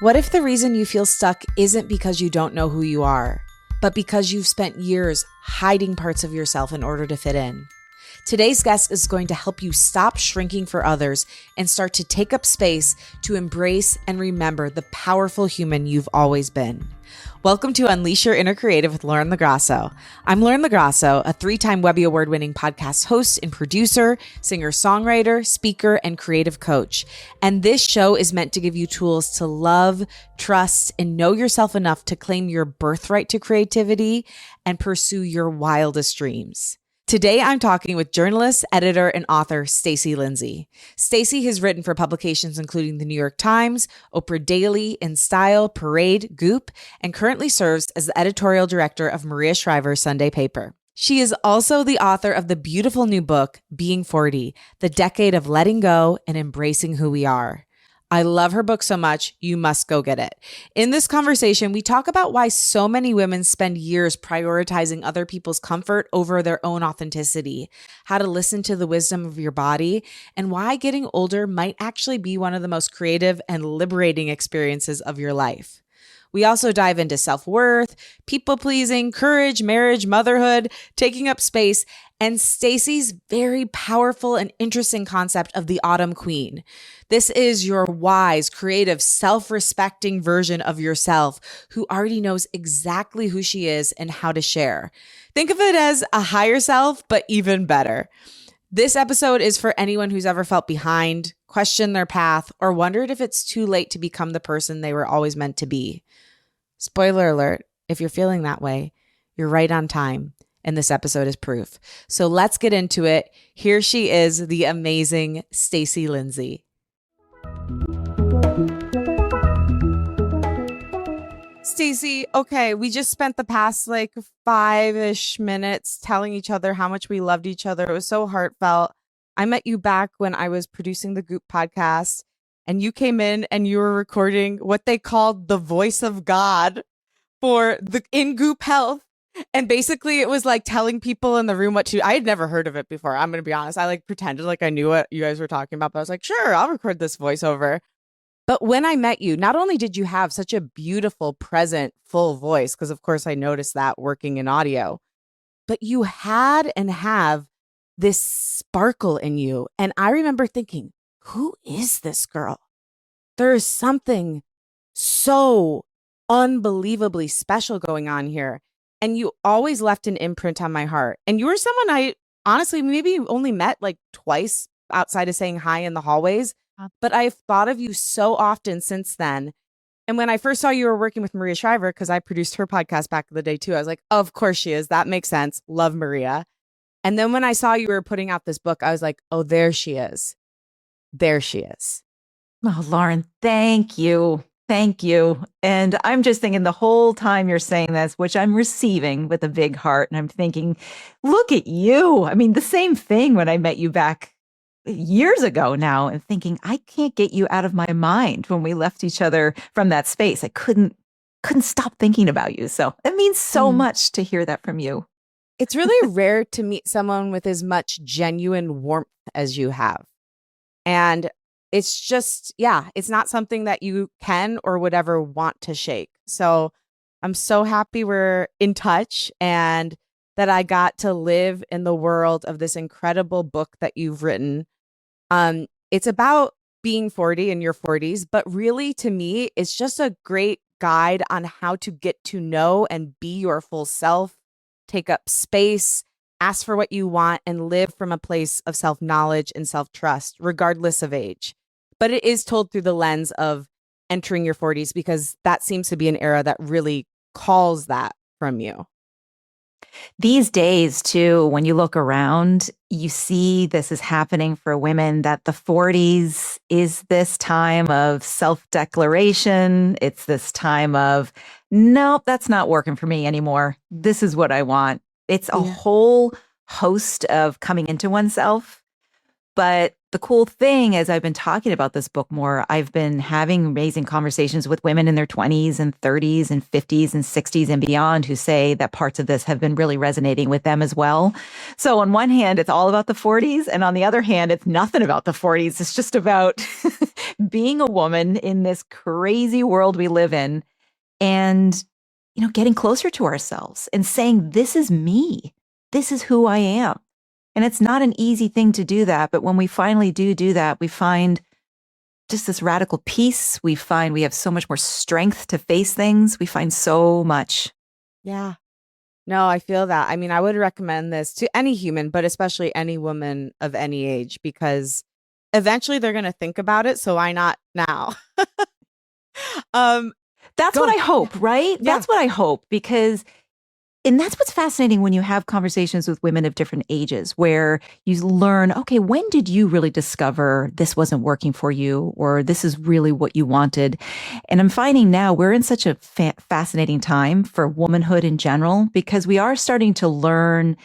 What if the reason you feel stuck isn't because you don't know who you are, but because you've spent years hiding parts of yourself in order to fit in? Today's guest is going to help you stop shrinking for others and start to take up space to embrace and remember the powerful human you've always been. Welcome to Unleash Your Inner Creative with Lauren LaGrasso. I'm Lauren LaGrasso, a 3-time Webby Award-winning podcast host and producer, singer-songwriter, speaker, and creative coach. And this show is meant to give you tools to love, trust, and know yourself enough to claim your birthright to creativity and pursue your wildest dreams. Today, I'm talking with journalist, editor, and author Stacey Lindsay. Stacey has written for publications including the New York Times, Oprah Daily, InStyle, Parade, Goop, and currently serves as the editorial director of Maria Shriver's Sunday paper. She is also the author of the beautiful new book, Being 40, The Decade of Letting Go and Embracing Who We Are. I love her book so much, you must go get it. In this conversation, we talk about why so many women spend years prioritizing other people's comfort over their own authenticity, how to listen to the wisdom of your body, and why getting older might actually be one of the most creative and liberating experiences of your life. We also dive into self-worth, people-pleasing, courage, marriage, motherhood, taking up space, and Stacey's very powerful and interesting concept of the Autumn Queen. This is your wise, creative, self-respecting version of yourself who already knows exactly who she is and how to share. Think of it as a higher self, but even better. This episode is for anyone who's ever felt behind, questioned their path, or wondered if it's too late to become the person they were always meant to be. Spoiler alert, if you're feeling that way, you're right on time. And this episode is proof. So let's get into it. Here she is, the amazing Stacey Lindsay. Stacey, okay, we just spent the past 5-ish minutes telling each other how much we loved each other. It was so heartfelt. I met you back when I was producing the Goop podcast, and you came in and you were recording what they called the voice of God for the in Goop Health. And basically it was like telling people in the room what to, I had never heard of it before. I'm going to be honest. I pretended like I knew what you guys were talking about, but I was like, sure, I'll record this voiceover. But when I met you, not only did you have such a beautiful, present, full voice, because of course I noticed that working in audio, but you had and have this sparkle in you. And I remember thinking, who is this girl? There is something so unbelievably special going on here. And you always left an imprint on my heart. And you were someone I honestly maybe only met twice outside of saying hi in the hallways. But I've thought of you so often since then. And when I first saw you were working with Maria Shriver, because I produced her podcast back in the day too, I was like, oh, of course she is. That makes sense. Love Maria. And then when I saw you were putting out this book, I was like, oh, there she is. There she is. Oh, Lauren, thank you. Thank you. And I'm just thinking the whole time you're saying this, which I'm receiving with a big heart. And I'm thinking, look at you. I mean, the same thing when I met you back years ago now, and thinking, I can't get you out of my mind when we left each other from that space. I couldn't stop thinking about you. So it means so much to hear that from you. It's really rare to meet someone with as much genuine warmth as you have. And it's just, it's not something that you can or would ever want to shake. So I'm so happy we're in touch and that I got to live in the world of this incredible book that you've written. It's about being 40 in your 40s, but really to me, it's just a great guide on how to get to know and be your full self, take up space, ask for what you want, and live from a place of self-knowledge and self-trust, regardless of age. But it is told through the lens of entering your 40s, because that seems to be an era that really calls that from you. These days, too, when you look around, you see this is happening for women, that the 40s is this time of self-declaration. It's this time of, nope, that's not working for me anymore. This is what I want. It's a whole host of coming into oneself. But the cool thing as I've been talking about this book more, I've been having amazing conversations with women in their 20s and 30s and 50s and 60s and beyond who say that parts of this have been really resonating with them as well. So on one hand, it's all about the 40s. And on the other hand, it's nothing about the 40s. It's just about being a woman in this crazy world we live in and, getting closer to ourselves and saying, this is me. This is who I am. And it's not an easy thing to do that. But when we finally do that, we find just this radical peace. We find we have so much more strength to face things. We find so much. Yeah. No, I feel that. I mean, I would recommend this to any human, but especially any woman of any age, because eventually they're going to think about it. So why not now? That's what I hope, right? Yeah. That's what I hope, and that's what's fascinating when you have conversations with women of different ages, where you learn, okay, when did you really discover this wasn't working for you, or this is really what you wanted? And I'm finding now we're in such a fascinating time for womanhood in general, because we are starting to learn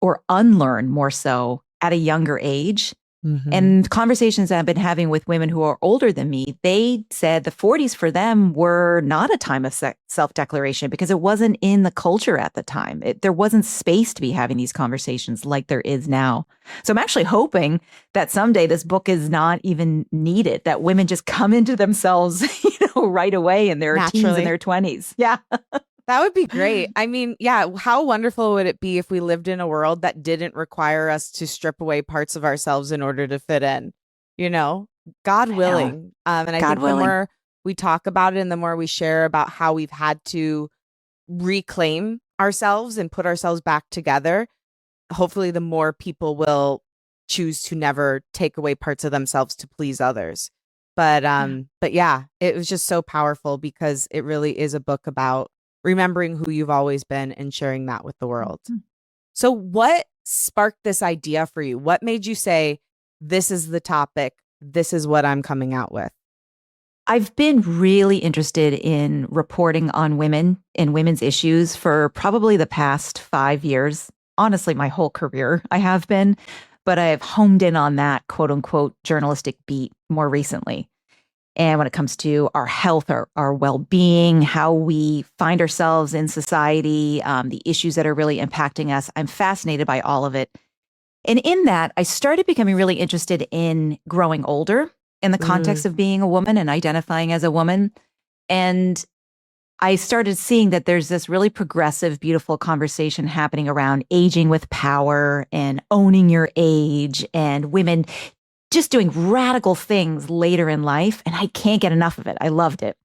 or unlearn more so at a younger age. Mm-hmm. And conversations I've been having with women who are older than me, they said the 40s for them were not a time of self-declaration because it wasn't in the culture at the time. There wasn't space to be having these conversations like there is now. So I'm actually hoping that someday this book is not even needed, that women just come into themselves, right away in their teens and their 20s. Yeah. That would be great. I mean, yeah, how wonderful would it be if we lived in a world that didn't require us to strip away parts of ourselves in order to fit in, God willing. And I think the more we talk about it and the more we share about how we've had to reclaim ourselves and put ourselves back together, hopefully the more people will choose to never take away parts of themselves to please others. But yeah, it was just so powerful because it really is a book about remembering who you've always been and sharing that with the world. Mm-hmm. So what sparked this idea for you? What made you say, this is the topic, this is what I'm coming out with? I've been really interested in reporting on women and women's issues for probably the past 5 years. Honestly, my whole career I have been, but I've homed in on that quote unquote journalistic beat more recently. And when it comes to our health, our well-being, how we find ourselves in society, the issues that are really impacting us, I'm fascinated by all of it. And in that, I started becoming really interested in growing older in the context of being a woman and identifying as a woman. And I started seeing that there's this really progressive, beautiful conversation happening around aging with power and owning your age and women just doing radical things later in life. And I can't get enough of it. I loved it.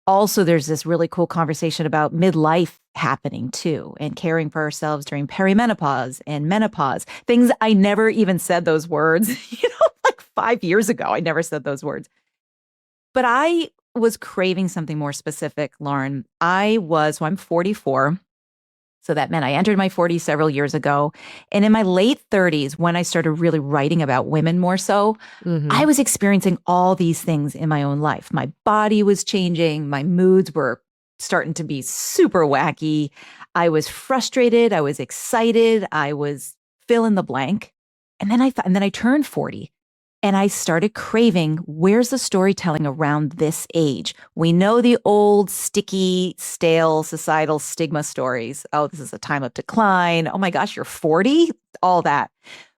Also, there's this really cool conversation about midlife happening too, and caring for ourselves during perimenopause and menopause. Things I never even said those words, like 5 years ago, I never said those words. But I was craving something more specific, Lauren. I'm 44. So that meant I entered my 40s several years ago. And in my late 30s, when I started really writing about women more so, I was experiencing all these things in my own life. My body was changing. My moods were starting to be super wacky. I was frustrated. I was excited. I was fill in the blank. And then I turned 40. And I started craving, where's the storytelling around this age? We know the old, sticky, stale, societal stigma stories. Oh, this is a time of decline. Oh my gosh, you're 40? All that.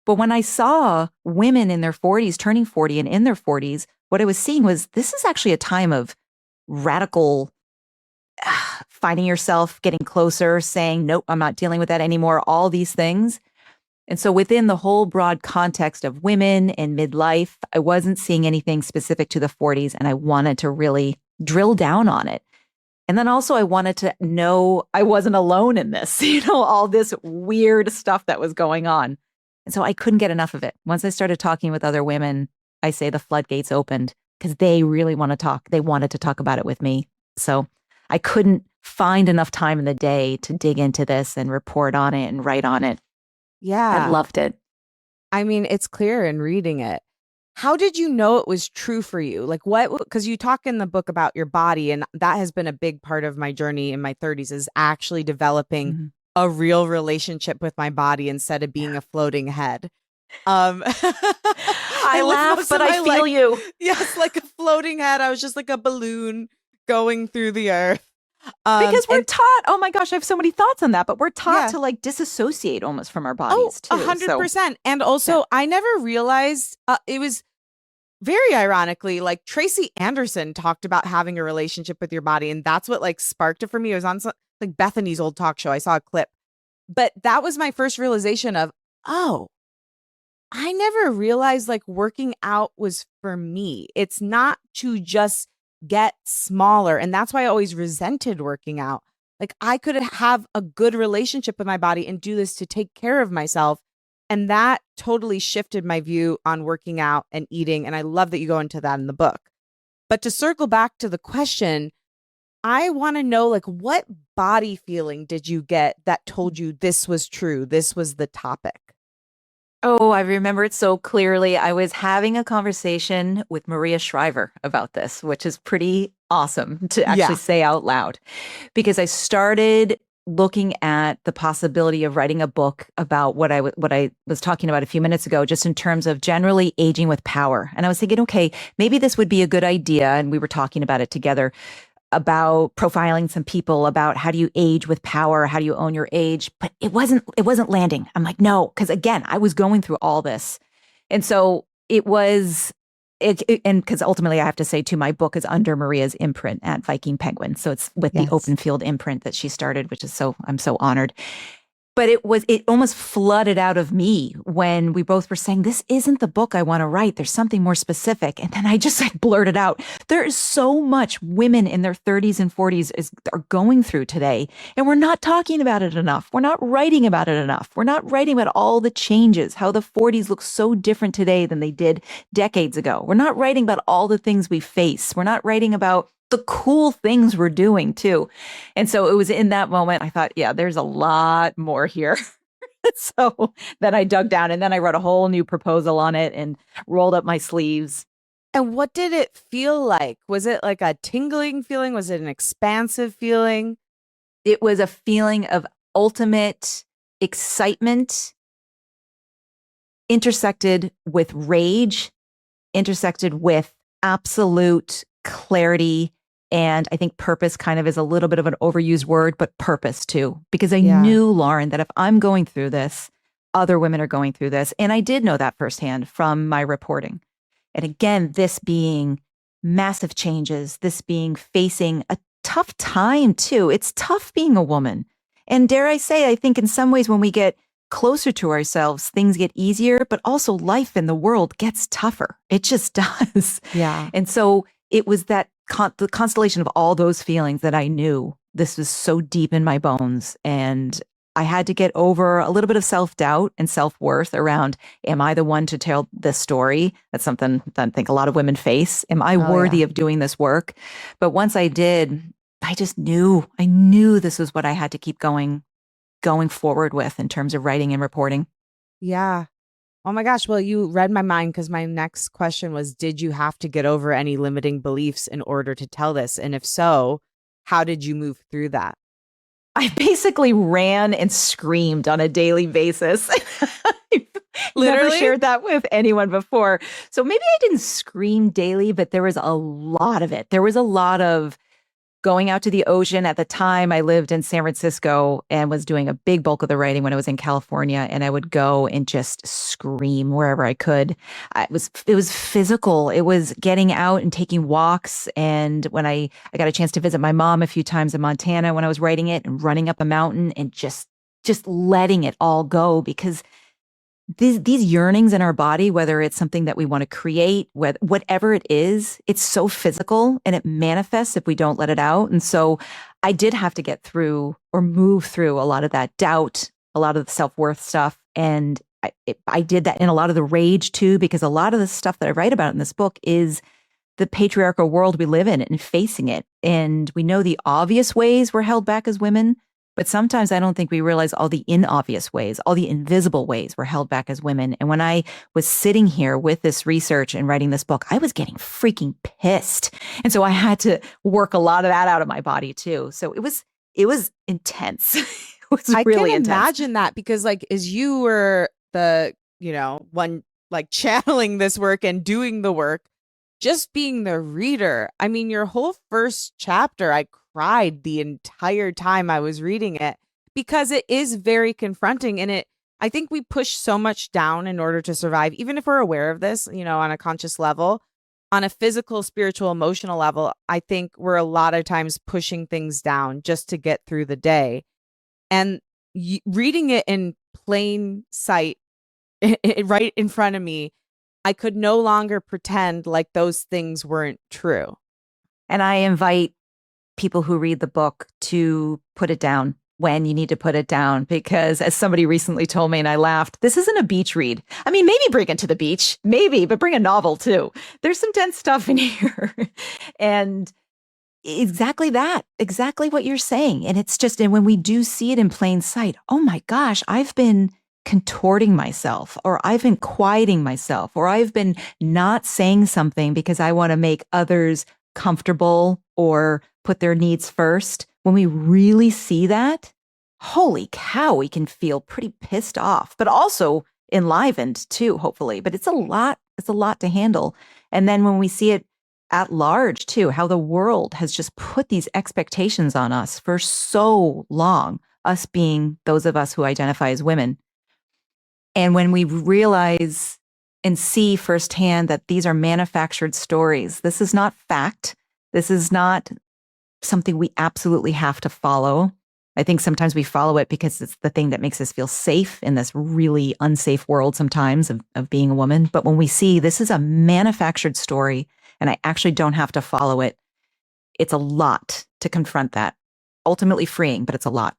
But when I saw women in their 40s, turning 40 and in their 40s, what I was seeing was this is actually a time of radical finding yourself, getting closer, saying, nope, I'm not dealing with that anymore, all these things. And so within the whole broad context of women and midlife, I wasn't seeing anything specific to the 40s, and I wanted to really drill down on it. And then also I wanted to know I wasn't alone in this, all this weird stuff that was going on. And so I couldn't get enough of it. Once I started talking with other women, I say the floodgates opened because they really want to talk. They wanted to talk about it with me. So I couldn't find enough time in the day to dig into this and report on it and write on it. Yeah. I loved it. I mean, it's clear in reading it. How did you know it was true for you? Like what, because you talk in the book about your body, and that has been a big part of my journey in my 30s is actually developing a real relationship with my body instead of being a floating head. I lived laugh, most but of I my feel life- you. Yes, like a floating head. I was just like a balloon going through the earth. Because we're And taught, oh my gosh, I have so many thoughts on that, but we're taught yeah. to like disassociate almost from our Oh, bodies too. So 100%. And yeah. also, I never realized it was very ironically, like Tracy Anderson talked about having a relationship with your body, and that's what like sparked it for me. It was on like Bethany's old talk show. I saw a clip, but that was my first realization of, oh, I never realized like working out was for me. It's not to just get smaller. And that's why I always resented working out. Like I could have a good relationship with my body and do this to take care of myself. And that totally shifted my view on working out and eating. And I love that you go into that in the book. But to circle back to the question, I want to know like what body feeling did you get that told you this was true? This was the topic. Oh, I remember it so clearly. I was having a conversation with Maria Shriver about this, which is pretty awesome to actually Yeah. say out loud because I started looking at the possibility of writing a book about what I was talking about a few minutes ago, just in terms of generally aging with power. And I was thinking, okay, maybe this would be a good idea. And we were talking about it together about profiling some people about how do you age with power, how do you own your age, but it wasn't landing. I'm like, no, because again, I was going through all this. And so and because ultimately I have to say too, my book is under Maria's imprint at Viking Penguin. So it's with the Yes. Open Field imprint that she started, which is I'm so honored. But it almost flooded out of me when we both were saying, this isn't the book I want to write. There's something more specific. And then I just like blurted out, there is so much women in their 30s and 40s are going through today. And we're not talking about it enough. We're not writing about it enough. We're not writing about all the changes, how the 40s look so different today than they did decades ago. We're not writing about all the things we face. We're not writing about the cool things we're doing too. And so it was in that moment, I thought, yeah, there's a lot more here. So then I dug down and then I wrote a whole new proposal on it and rolled up my sleeves. And what did it feel like? Was it like a tingling feeling? Was it an expansive feeling? It was a feeling of ultimate excitement intersected with rage, intersected with absolute clarity. And I think purpose kind of is a little bit of an overused word, but purpose too, because I knew, Lauren, that if I'm going through this, other women are going through this. And I did know that firsthand from my reporting. And again, this being massive changes, this being facing a tough time too. It's tough being a woman. And dare I say, I think in some ways when we get closer to ourselves, things get easier, but also life in the world gets tougher. It just does. Yeah. And so it was that the constellation of all those feelings that I knew this was so deep in my bones. And I had to get over a little bit of self-doubt and self-worth around, am I the one to tell this story? That's something that I think a lot of women face. Am I worthy of doing this work? But once I did, I knew this was what I had to keep going forward with in terms of writing and reporting. Yeah. Oh my gosh. Well, you read my mind because my next question was, did you have to get over any limiting beliefs in order to tell this? And if so, how did you move through that? I basically ran and screamed on a daily basis. Literally never shared that with anyone before. So maybe I didn't scream daily, but there was a lot of it. There was a lot of going out to the ocean. At the time, I lived in San Francisco and was doing a big bulk of the writing when I was in California. And I would go and just scream wherever I could. It was physical. It was getting out and taking walks. And when I got a chance to visit my mom a few times in Montana when I was writing it, and running up a mountain and just letting it all go, because these yearnings in our body, whether it's something that we want to create, whatever it is, it's so physical and it manifests if we don't let it out. And so I did have to get through or move through a lot of that doubt, a lot of the self-worth stuff. And I did that in a lot of the rage too, because a lot of the stuff that I write about in this book is the patriarchal world we live in and facing it. And we know the obvious ways we're held back as women, but sometimes I don't think we realize all the inobvious ways, all the invisible ways we're held back as women. And when I was sitting here with this research and writing this book, I was getting freaking pissed. And so I had to work a lot of that out of my body too. So it was intense. It was really intense. I can imagine that because like as you were the, one like channeling this work and doing the work, just being the reader. I mean, your whole first chapter, I cried the entire time I was reading it because it is very confronting. And I think we push so much down in order to survive, even if we're aware of this, on a conscious level. On a physical, spiritual, emotional level, I think we're a lot of times pushing things down just to get through the day. And reading it in plain sight, right in front of me, I could no longer pretend like those things weren't true. And I invite people who read the book to put it down when you need to put it down, because as somebody recently told me, and I laughed, this isn't a beach read. I mean, maybe bring it to the beach, maybe, but bring a novel too. There's some dense stuff in here. And exactly that, exactly what you're saying. And it's just, and when we do see it in plain sight, oh my gosh, I've been contorting myself, or I've been quieting myself, or I've been not saying something because I want to make others comfortable or put their needs first. When we really see that, holy cow, we can feel pretty pissed off, but also enlivened too, hopefully. But it's a lot to handle. And then when we see it at large too, how the world has just put these expectations on us for so long, us being those of us who identify as women. And when we realize and see firsthand that these are manufactured stories, this is not fact. This is not something we absolutely have to follow. I think sometimes we follow it because it's the thing that makes us feel safe in this really unsafe world sometimes of being a woman. But when we see this is a manufactured story and I actually don't have to follow it, it's a lot to confront that. Ultimately freeing, but it's a lot.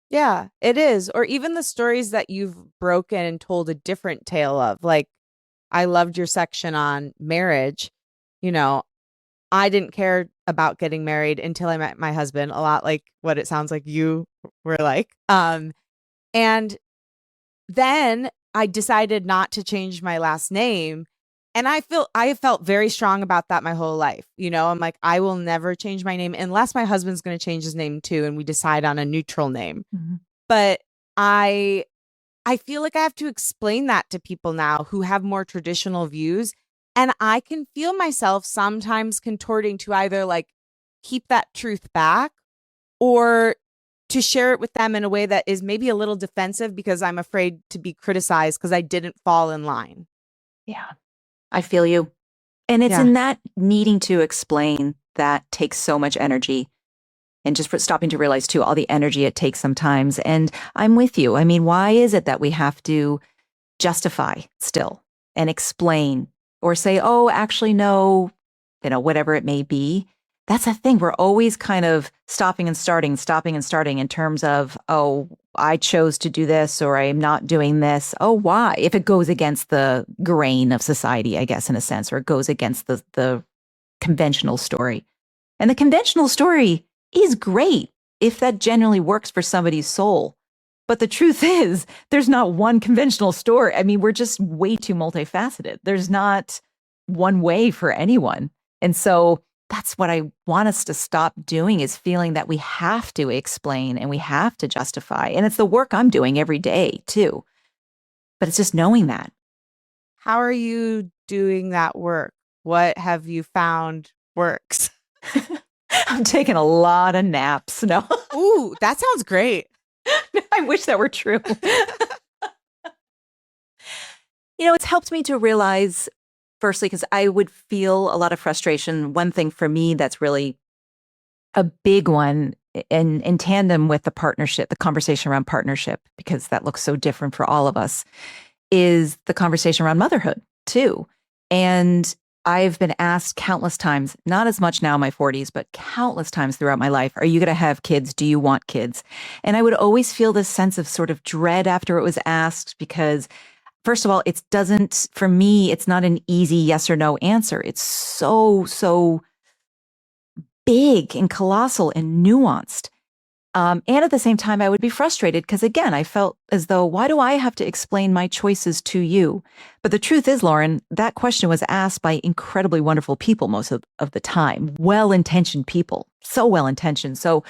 Yeah, it is. Or even the stories that you've broken and told a different tale of. Like, I loved your section on marriage. I didn't care about getting married until I met my husband, a lot like what it sounds like you were like. And then I decided not to change my last name. And I felt very strong about that my whole life. I'm like, I will never change my name unless my husband's going to change his name too. And we decide on a neutral name. Mm-hmm. But I feel like I have to explain that to people now who have more traditional views. And I can feel myself sometimes contorting to either like keep that truth back or to share it with them in a way that is maybe a little defensive because I'm afraid to be criticized because I didn't fall in line. Yeah, I feel you. And it's in that needing to explain that takes so much energy. And just stopping to realize too, all the energy it takes sometimes. And I'm with you. I mean, why is it that we have to justify still and explain or say, oh, actually, no, whatever it may be? That's a thing. We're always kind of stopping and starting in terms of, oh, I chose to do this or I'm not doing this. Oh, why? If it goes against the grain of society, I guess, in a sense, or it goes against the conventional story. And the conventional story is great if that generally works for somebody's soul. But the truth is, there's not one conventional story. I mean, we're just way too multifaceted. There's not one way for anyone. And so that's what I want us to stop doing, is feeling that we have to explain and we have to justify. And it's the work I'm doing every day too. But it's just knowing that. How are you doing that work? What have you found works? I'm taking a lot of naps. No. Ooh, that sounds great. I wish that were true. It's helped me to realize, firstly, because I would feel a lot of frustration. One thing for me that's really a big one in tandem with the partnership, the conversation around partnership, because that looks so different for all of us, is the conversation around motherhood too. And I've been asked countless times, not as much now in my 40s, but countless times throughout my life, are you going to have kids? Do you want kids? And I would always feel this sense of sort of dread after it was asked, because first of all, for me, it's not an easy yes or no answer. It's so big and colossal and nuanced. And at the same time, I would be frustrated because, again, I felt as though, why do I have to explain my choices to you? But the truth is, Lauren, that question was asked by incredibly wonderful people most of the time, well-intentioned people, so well-intentioned. So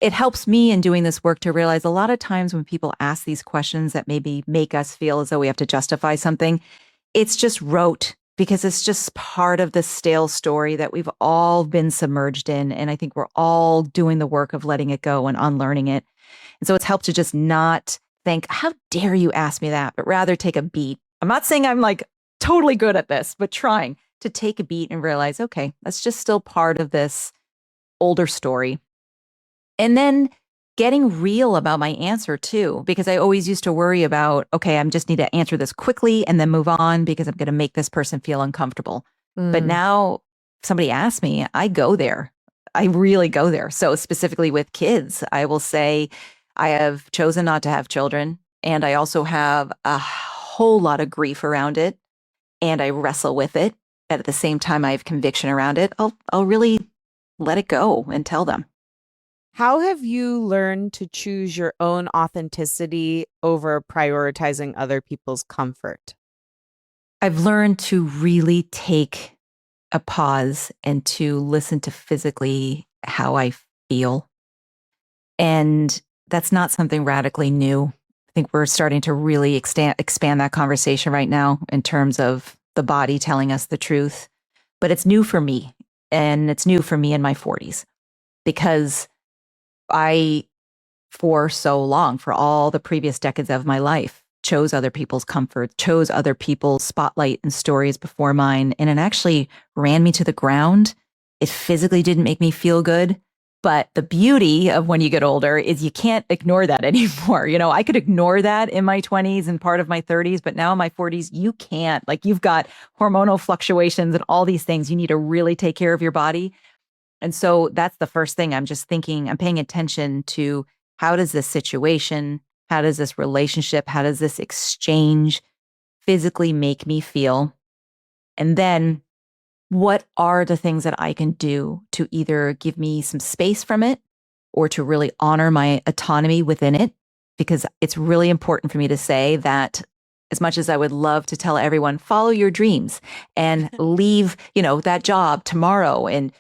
it helps me in doing this work to realize a lot of times when people ask these questions that maybe make us feel as though we have to justify something, it's just rote because it's just part of the stale story that we've all been submerged in. And I think we're all doing the work of letting it go and unlearning it. And so it's helped to just not think, how dare you ask me that, but rather take a beat. I'm not saying I'm like totally good at this, but trying to take a beat and realize, okay, that's just still part of this older story. And then getting real about my answer too, because I always used to worry about, okay, I just need to answer this quickly and then move on because I'm going to make this person feel uncomfortable. But now somebody asks me, I go there. I really go there. So specifically with kids, I will say I have chosen not to have children. And I also have a whole lot of grief around it. And I wrestle with it. But at the same time, I have conviction around it. I'll really let it go and tell them. How have you learned to choose your own authenticity over prioritizing other people's comfort? I've learned to really take a pause and to listen to physically how I feel. And that's not something radically new. I think we're starting to really expand that conversation right now in terms of the body telling us the truth. But it's new for me. And it's new for me in my 40s because I, for so long, for all the previous decades of my life, chose other people's comfort, chose other people's spotlight and stories before mine. And it actually ran me to the ground. It physically didn't make me feel good. But the beauty of when you get older is you can't ignore that anymore. You know, I could ignore that in my 20s and part of my 30s, but now in my 40s, you can't. Like you've got hormonal fluctuations and all these things. You need to really take care of your body. And so that's the first thing I'm just thinking, I'm paying attention to how does this situation, how does this relationship, how does this exchange physically make me feel? And then what are the things that I can do to either give me some space from it or to really honor my autonomy within it? Because it's really important for me to say that as much as I would love to tell everyone, follow your dreams and leave, that job tomorrow. And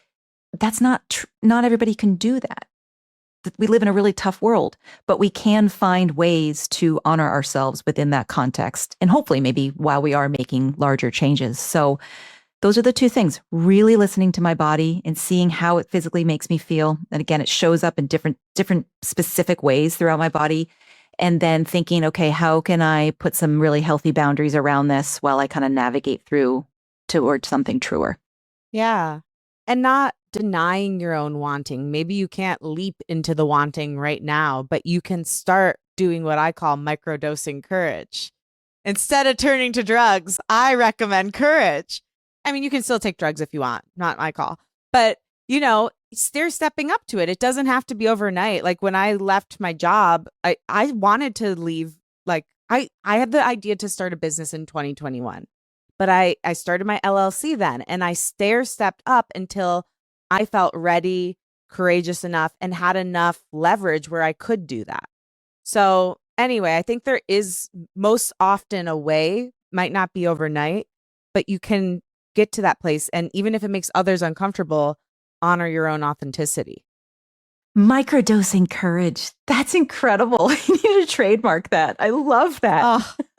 that's not everybody can do that. We live in a really tough world, but we can find ways to honor ourselves within that context. And hopefully maybe while we are making larger changes. So those are the two things, really listening to my body and seeing how it physically makes me feel. And again, it shows up in different specific ways throughout my body. And then thinking, okay, how can I put some really healthy boundaries around this while I kind of navigate through towards something truer? Yeah. And not denying your own wanting. Maybe you can't leap into the wanting right now, but you can start doing what I call microdosing courage. Instead of turning to drugs, I recommend courage. I mean, you can still take drugs if you want, not my call. But, they're stepping up to it. It doesn't have to be overnight. Like when I left my job, I wanted to leave. Like I had the idea to start a business in 2021, but I started my LLC then, and I stepped up until I felt ready, courageous enough, and had enough leverage where I could do that. So anyway, I think there is most often a way, might not be overnight, but you can get to that place. And even if it makes others uncomfortable, honor your own authenticity. Microdosing courage. That's incredible. I need to trademark that. I love that.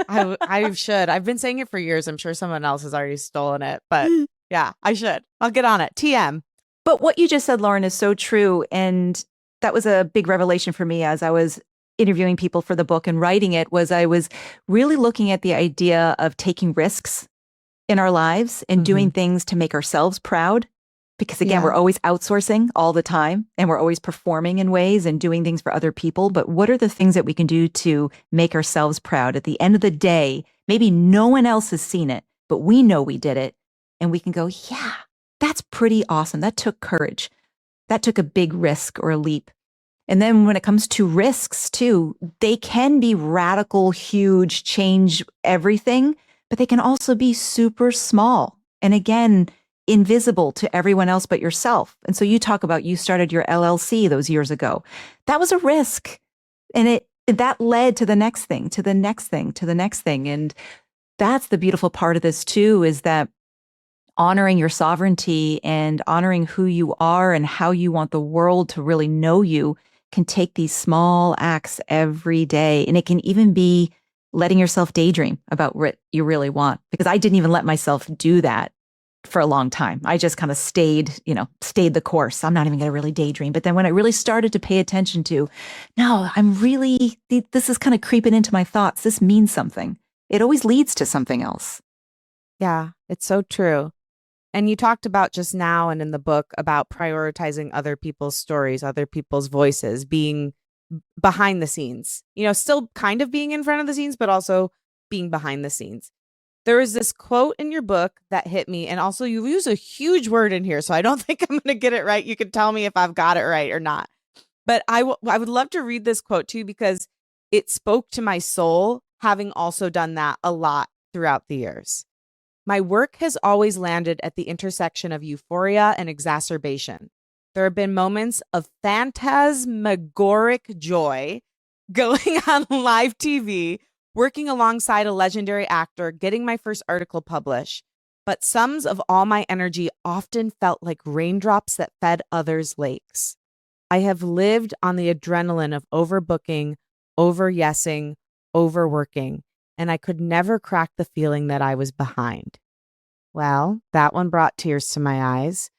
Oh, I should. I've been saying it for years. I'm sure someone else has already stolen it, but yeah, I should. I'll get on it. TM. But what you just said, Lauren, is so true. And that was a big revelation for me as I was interviewing people for the book and writing it, was I was really looking at the idea of taking risks in our lives and doing things to make ourselves proud. Because again, we're always outsourcing all the time and we're always performing in ways and doing things for other people. But what are the things that we can do to make ourselves proud? At the end of the day, maybe no one else has seen it, but we know we did it. And we can go, yeah, that's pretty awesome. That took courage. That took a big risk or a leap. And then when it comes to risks too, they can be radical, huge, change everything, but they can also be super small. And again, invisible to everyone else but yourself. And so you talk about you started your LLC those years ago. That was a risk. And that led to the next thing, to the next thing, to the next thing. And that's the beautiful part of this too, is that honoring your sovereignty and honoring who you are and how you want the world to really know you can take these small acts every day. And it can even be letting yourself daydream about what you really want. Because I didn't even let myself do that for a long time. I just kind of stayed the course. I'm not even going to really daydream. But then when I really started to pay attention to, no, this is kind of creeping into my thoughts. This means something. It always leads to something else. Yeah, it's so true. And you talked about just now and in the book about prioritizing other people's stories, other people's voices, being behind the scenes, still kind of being in front of the scenes, but also being behind the scenes. There is this quote in your book that hit me. And also you use a huge word in here. So I don't think I'm going to get it right. You can tell me if I've got it right or not. But I would love to read this quote to you because it spoke to my soul, having also done that a lot throughout the years. My work has always landed at the intersection of euphoria and exacerbation. There have been moments of phantasmagoric joy going on live TV, working alongside a legendary actor, getting my first article published. But sums of all my energy often felt like raindrops that fed others' lakes. I have lived on the adrenaline of overbooking, over-yesing, overworking, and I could never crack the feeling that I was behind. Well, that one brought tears to my eyes.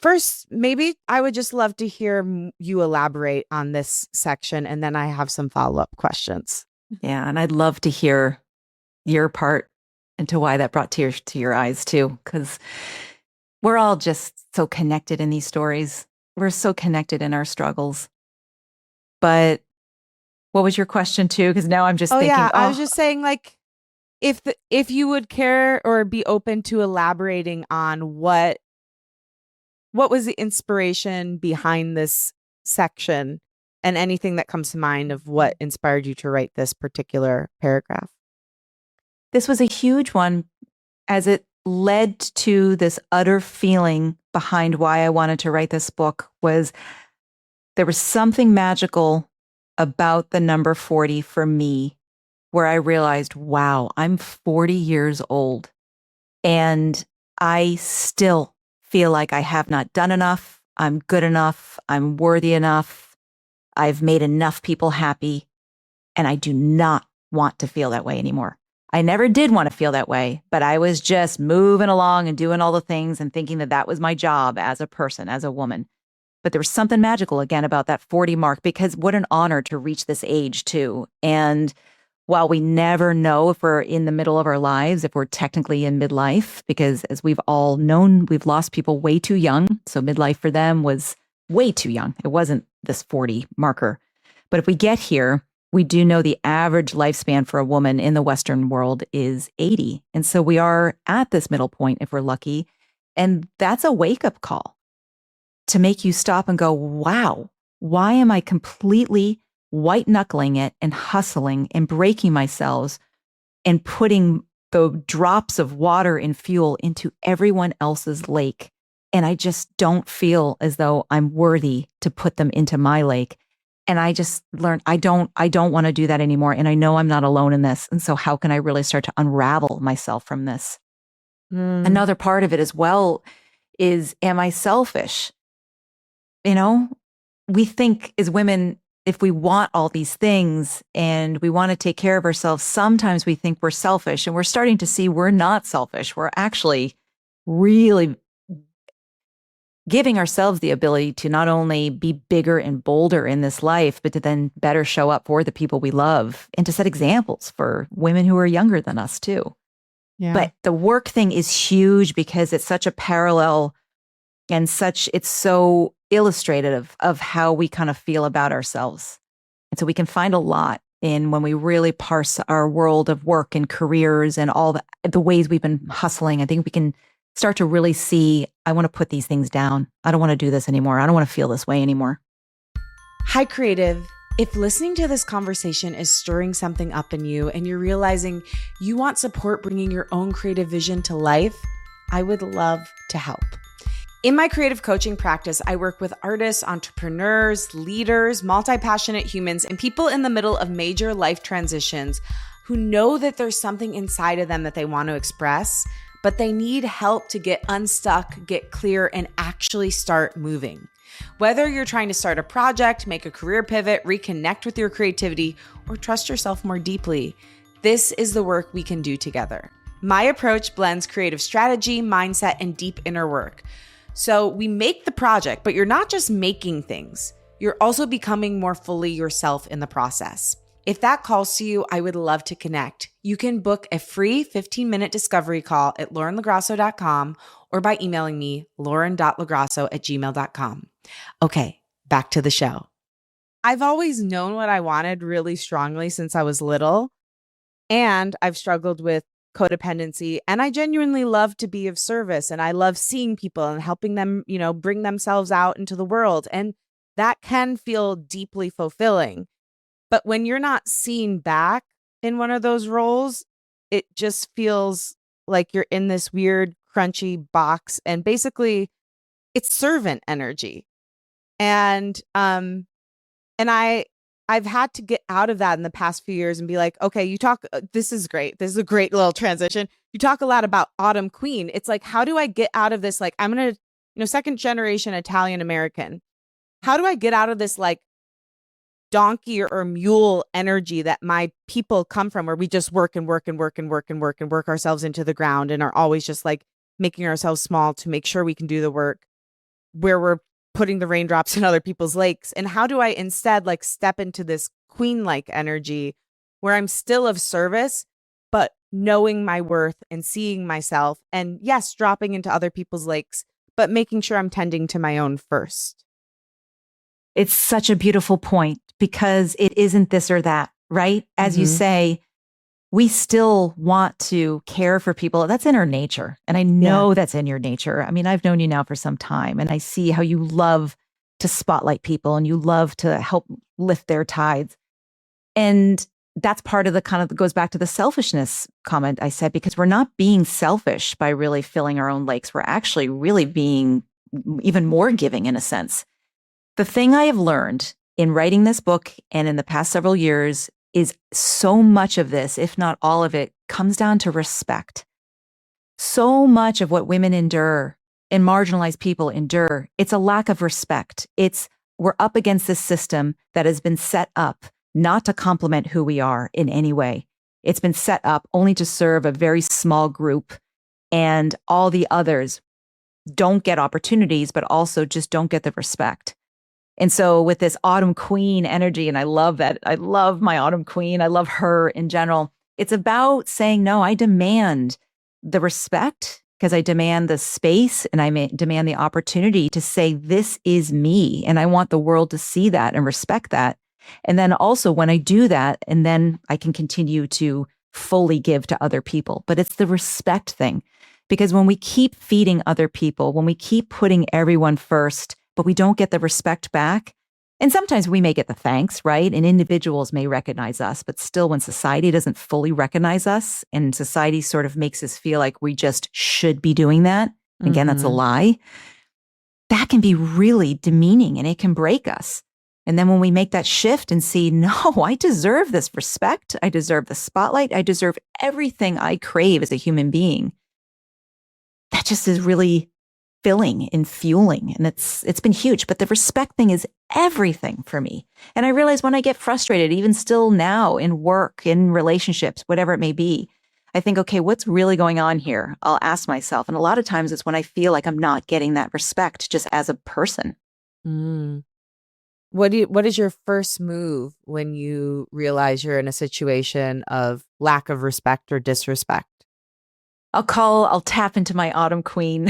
First, maybe I would just love to hear you elaborate on this section, and then I have some follow-up questions. Yeah, and I'd love to hear your part into why that brought tears to your eyes too, because we're all just so connected in these stories. We're so connected in our struggles. But what was your question too? Because now I'm just thinking. Yeah, I was just saying, like, if you would care or be open to elaborating on what was the inspiration behind this section and anything that comes to mind of what inspired you to write this particular paragraph. This was a huge one as it led to this utter feeling behind why I wanted to write this book. Was there was something magical about the number 40 for me, where I realized, wow, I'm 40 years old and I still feel like I have not done enough. I'm good enough. I'm worthy enough. I've made enough people happy. And I do not want to feel that way anymore. I never did want to feel that way, but I was just moving along and doing all the things and thinking that that was my job as a person, as a woman. But there was something magical again about that 40 mark, because what an honor to reach this age too. And while we never know if we're in the middle of our lives, if we're technically in midlife, because as we've all known, we've lost people way too young. So midlife for them was way too young. It wasn't this 40 marker. But if we get here, we do know the average lifespan for a woman in the Western world is 80. And so we are at this middle point if we're lucky. And that's a wake-up call to make you stop and go, wow, why am I completely white knuckling it and hustling and breaking myself and putting the drops of water and fuel into everyone else's lake? And I just don't feel as though I'm worthy to put them into my lake. And I just learned I don't want to do that anymore. And I know I'm not alone in this. And so how can I really start to unravel myself from this? Another part of it as well is, am I selfish? We think as women, if we want all these things and we want to take care of ourselves, sometimes we think we're selfish, and we're starting to see we're not selfish. We're actually really giving ourselves the ability to not only be bigger and bolder in this life, but to then better show up for the people we love and to set examples for women who are younger than us too. Yeah. But the work thing is huge because it's such a parallel and it's so illustrative of how we kind of feel about ourselves. And so we can find a lot in when we really parse our world of work and careers and all the ways we've been hustling. I think we can start to really see, I want to put these things down. I don't want to do this anymore. I don't want to feel this way anymore. Hi, creative. If listening to this conversation is stirring something up in you and you're realizing you want support bringing your own creative vision to life, I would love to help. In my creative coaching practice, I work with artists, entrepreneurs, leaders, multi-passionate humans, and people in the middle of major life transitions who know that there's something inside of them that they want to express, but they need help to get unstuck, get clear, and actually start moving. Whether you're trying to start a project, make a career pivot, reconnect with your creativity, or trust yourself more deeply, this is the work we can do together. My approach blends creative strategy, mindset, and deep inner work. So we make the project, but you're not just making things. You're also becoming more fully yourself in the process. If that calls to you, I would love to connect. You can book a free 15-minute discovery call at laurenlagrasso.com or by emailing me, lauren.lagrasso@gmail.com. Okay, back to the show. I've always known what I wanted really strongly since I was little, and I've struggled with codependency, and I genuinely love to be of service, and I love seeing people and helping them, bring themselves out into the world, and that can feel deeply fulfilling. But when you're not seen back in one of those roles, it just feels like you're in this weird, crunchy box, and basically it's servant energy. And I've had to get out of that in the past few years and be like, okay, you talk, this is great. This is a great little transition. You talk a lot about Autumn Queen. It's like, how do I get out of this? Like, I'm going to, second generation Italian American. How do I get out of this like donkey or mule energy that my people come from, where we just work and work and work and work and work and work ourselves into the ground and are always just like making ourselves small to make sure we can do the work, where we're putting the raindrops in other people's lakes? And how do I instead like step into this queen-like energy where I'm still of service, but knowing my worth and seeing myself, and yes, dropping into other people's lakes, but making sure I'm tending to my own first? It's such a beautiful point, because it isn't this or that, right? As you say, we still want to care for people. That's in our nature. And I know that's in your nature. I mean, I've known you now for some time, and I see how you love to spotlight people and you love to help lift their tides. And that's part of the kind of goes back to the selfishness comment I said, because we're not being selfish by really filling our own lakes. We're actually really being even more giving in a sense. The thing I have learned in writing this book and in the past several years is so much of this, if not all of it, comes down to respect. So much of what women endure and marginalized people endure, it's a lack of respect. We're up against this system that has been set up not to complement who we are in any way. It's been set up only to serve a very small group, and all the others don't get opportunities, but also just don't get the respect. And so with this Autumn Queen energy, and I love that. I love my Autumn Queen. I love her in general. It's about saying, no, I demand the respect, because I demand the space, and I demand the opportunity to say, this is me. And I want the world to see that and respect that. And then also when I do that, and then I can continue to fully give to other people. But it's the respect thing, because when we keep feeding other people, when we keep putting everyone first, but we don't get the respect back. And sometimes we may get the thanks, right? And individuals may recognize us, but still when society doesn't fully recognize us and society sort of makes us feel like we just should be doing that, again, that's a lie, that can be really demeaning and it can break us. And then when we make that shift and see, no, I deserve this respect, I deserve the spotlight, I deserve everything I crave as a human being, that just is really filling and fueling. And it's been huge. But the respect thing is everything for me. And I realize when I get frustrated, even still now in work, in relationships, whatever it may be, I think, okay, what's really going on here? I'll ask myself. And a lot of times it's when I feel like I'm not getting that respect just as a person. What is your first move when you realize you're in a situation of lack of respect or disrespect? I'll tap into my Autumn Queen.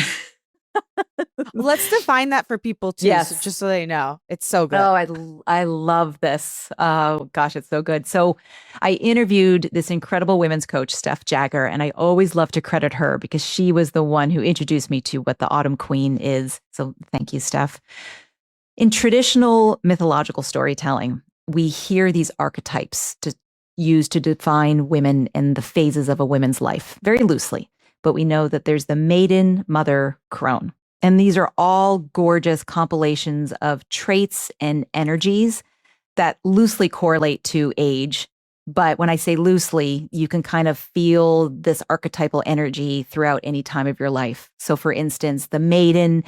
Let's define that for people too. Yes. So just so they know. It's so good. Oh, I love this. Oh gosh, it's so good. So I interviewed this incredible women's coach, Steph Jagger, and I always love to credit her because she was the one who introduced me to what the Autumn Queen is. So thank you, Steph. In traditional mythological storytelling, we hear these archetypes used to define women and the phases of a woman's life very loosely. But we know that there's the maiden, mother, crone. And these are all gorgeous compilations of traits and energies that loosely correlate to age. But when I say loosely, you can kind of feel this archetypal energy throughout any time of your life. So for instance, the maiden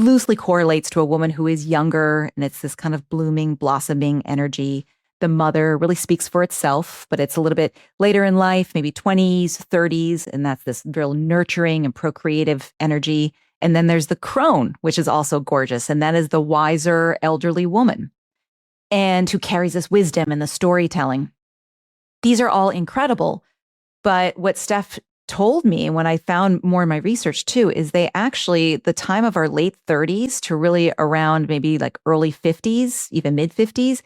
loosely correlates to a woman who is younger, and it's this kind of blooming, blossoming energy. The mother really speaks for itself, but it's a little bit later in life, maybe 20s, 30s, and that's this real nurturing and procreative energy. And then there's the crone, which is also gorgeous, and that is the wiser elderly woman and who carries this wisdom and the storytelling. These are all incredible. But what Steph told me, and when I found more in my research too, is they actually, the time of our late 30s to really around maybe like early 50s, even mid 50s,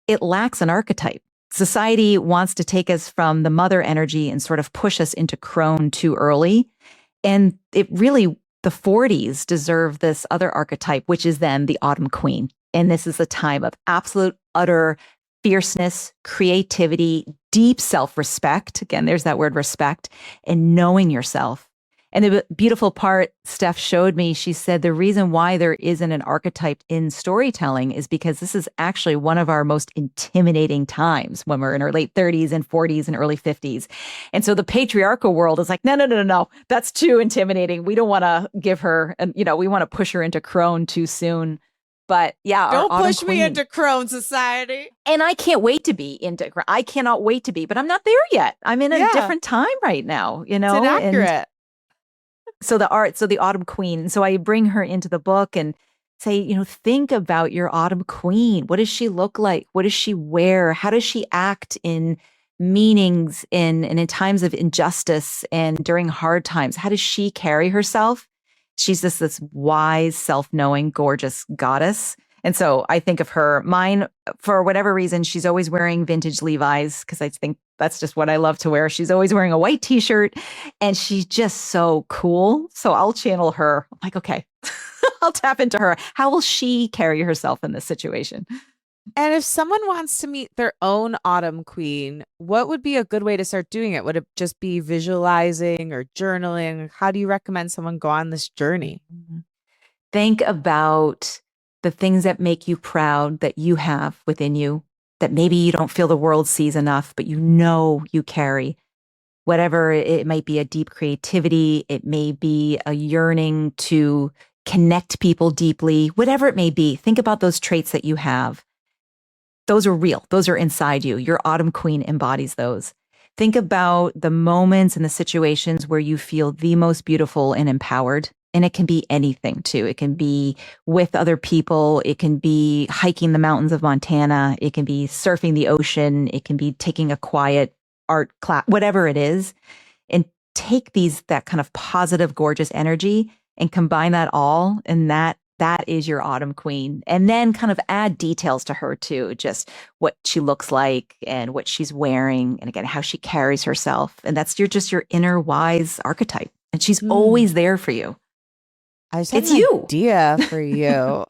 it lacks an archetype. Society wants to take us from the mother energy and sort of push us into crone too early. And it really, the 40s deserve this other archetype, which is then the autumn queen. And this is a time of absolute, utter fierceness, creativity, deep self-respect. Again, there's that word respect, and knowing yourself. And the beautiful part Steph showed me, she said the reason why there isn't an archetype in storytelling is because this is actually one of our most intimidating times when we're in our late 30s and 40s and early 50s. And so the patriarchal world is like, no, that's too intimidating. We don't want to give her, and we want to push her into crone too soon. But yeah, don't push me into crone society. And I can't wait to be into. I cannot wait to be, but I'm not there yet. I'm in a different time right now. It's inaccurate. So the autumn queen. And so I bring her into the book and say, think about your autumn queen. What does she look like? What does she wear? How does she act in meanings and in times of injustice and during hard times? How does she carry herself? She's this wise, self-knowing, gorgeous goddess. And so I think of her. Mine, for whatever reason, she's always wearing vintage Levi's because I think that's just what I love to wear. She's always wearing a white t-shirt and she's just so cool. So I'll channel her. I'm like, okay, I'll tap into her. How will she carry herself in this situation? And if someone wants to meet their own autumn queen, what would be a good way to start doing it? Would it just be visualizing or journaling? How do you recommend someone go on this journey? Think about the things that make you proud that you have within you, that maybe you don't feel the world sees enough, but you carry. Whatever, it might be a deep creativity, it may be a yearning to connect people deeply, whatever it may be. Think about those traits that you have. Those are real. Those are inside you. Your autumn queen embodies those. Think about the moments and the situations where you feel the most beautiful and empowered. And it can be anything too. It can be with other people. It can be hiking the mountains of Montana. It can be surfing the ocean. It can be taking a quiet art class, whatever it is. And take that kind of positive, gorgeous energy and combine that all. And that is your autumn queen. And then kind of add details to her too, just what she looks like and what she's wearing. And again, how she carries herself. And that's your inner wise archetype. And she's always there for you. It's you. Idea for you.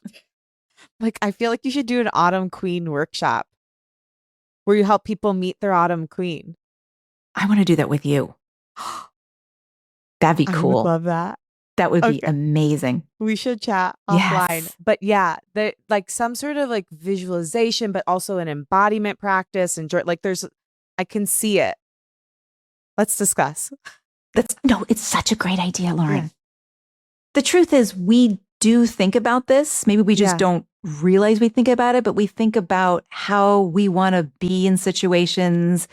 Like, I feel like you should do an autumn queen workshop where you help people meet their autumn queen. I want to do that with you. That'd be cool. I would love that. That would be amazing. We should chat offline. But yeah, like some sort of like visualization, but also an embodiment practice. And I can see it. Let's discuss. It's such a great idea, Lauren. Yeah. The truth is we do think about this. Maybe we just don't realize we think about it, but we think about how we want to be in situations.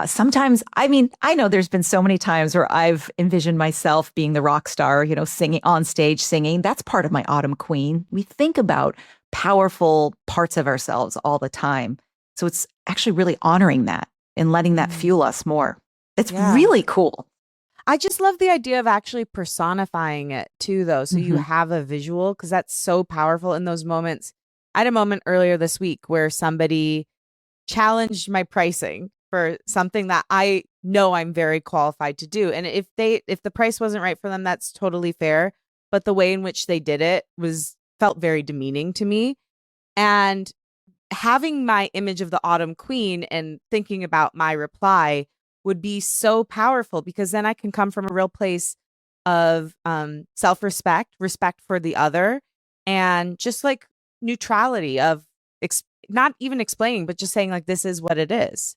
Sometimes, I know there's been so many times where I've envisioned myself being the rock star, singing on stage, singing. That's part of my autumn queen. We think about powerful parts of ourselves all the time. So it's actually really honoring that and letting that fuel us more. It's really cool. I just love the idea of actually personifying it too, though. So you have a visual, because that's so powerful in those moments. I had a moment earlier this week where somebody challenged my pricing for something that I know I'm very qualified to do. And if the price wasn't right for them, that's totally fair. But the way in which they did it felt very demeaning to me. And having my image of the autumn queen and thinking about my reply would be so powerful, because then I can come from a real place of self-respect, respect for the other, and just like neutrality of not even explaining, but just saying like, this is what it is.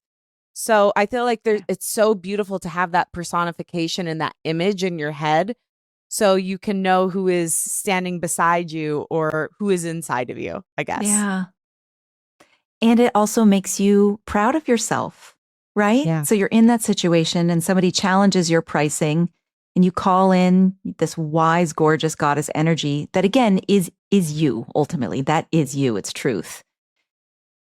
So I feel like it's so beautiful to have that personification and that image in your head, so you can know who is standing beside you or who is inside of you, I guess. Yeah. And it also makes you proud of yourself, right? Yeah. So you're in that situation and somebody challenges your pricing and you call in this wise, gorgeous goddess energy that again is you ultimately. That is you. It's truth.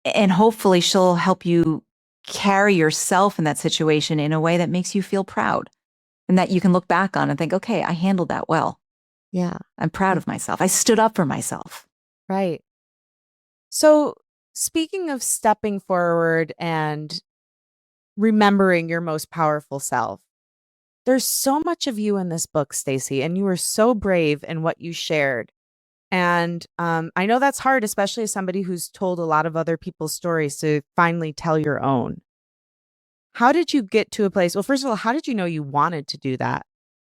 And hopefully she'll help you carry yourself in that situation in a way that makes you feel proud and that you can look back on and think, okay, I handled that well. Yeah. I'm proud of myself. I stood up for myself. Right. So, speaking of stepping forward and remembering your most powerful self, there's so much of you in this book, Stacey, and you were so brave in what you shared. And I know that's hard, especially as somebody who's told a lot of other people's stories to finally tell your own. How did you get to a place? Well, first of all, how did you know you wanted to do that?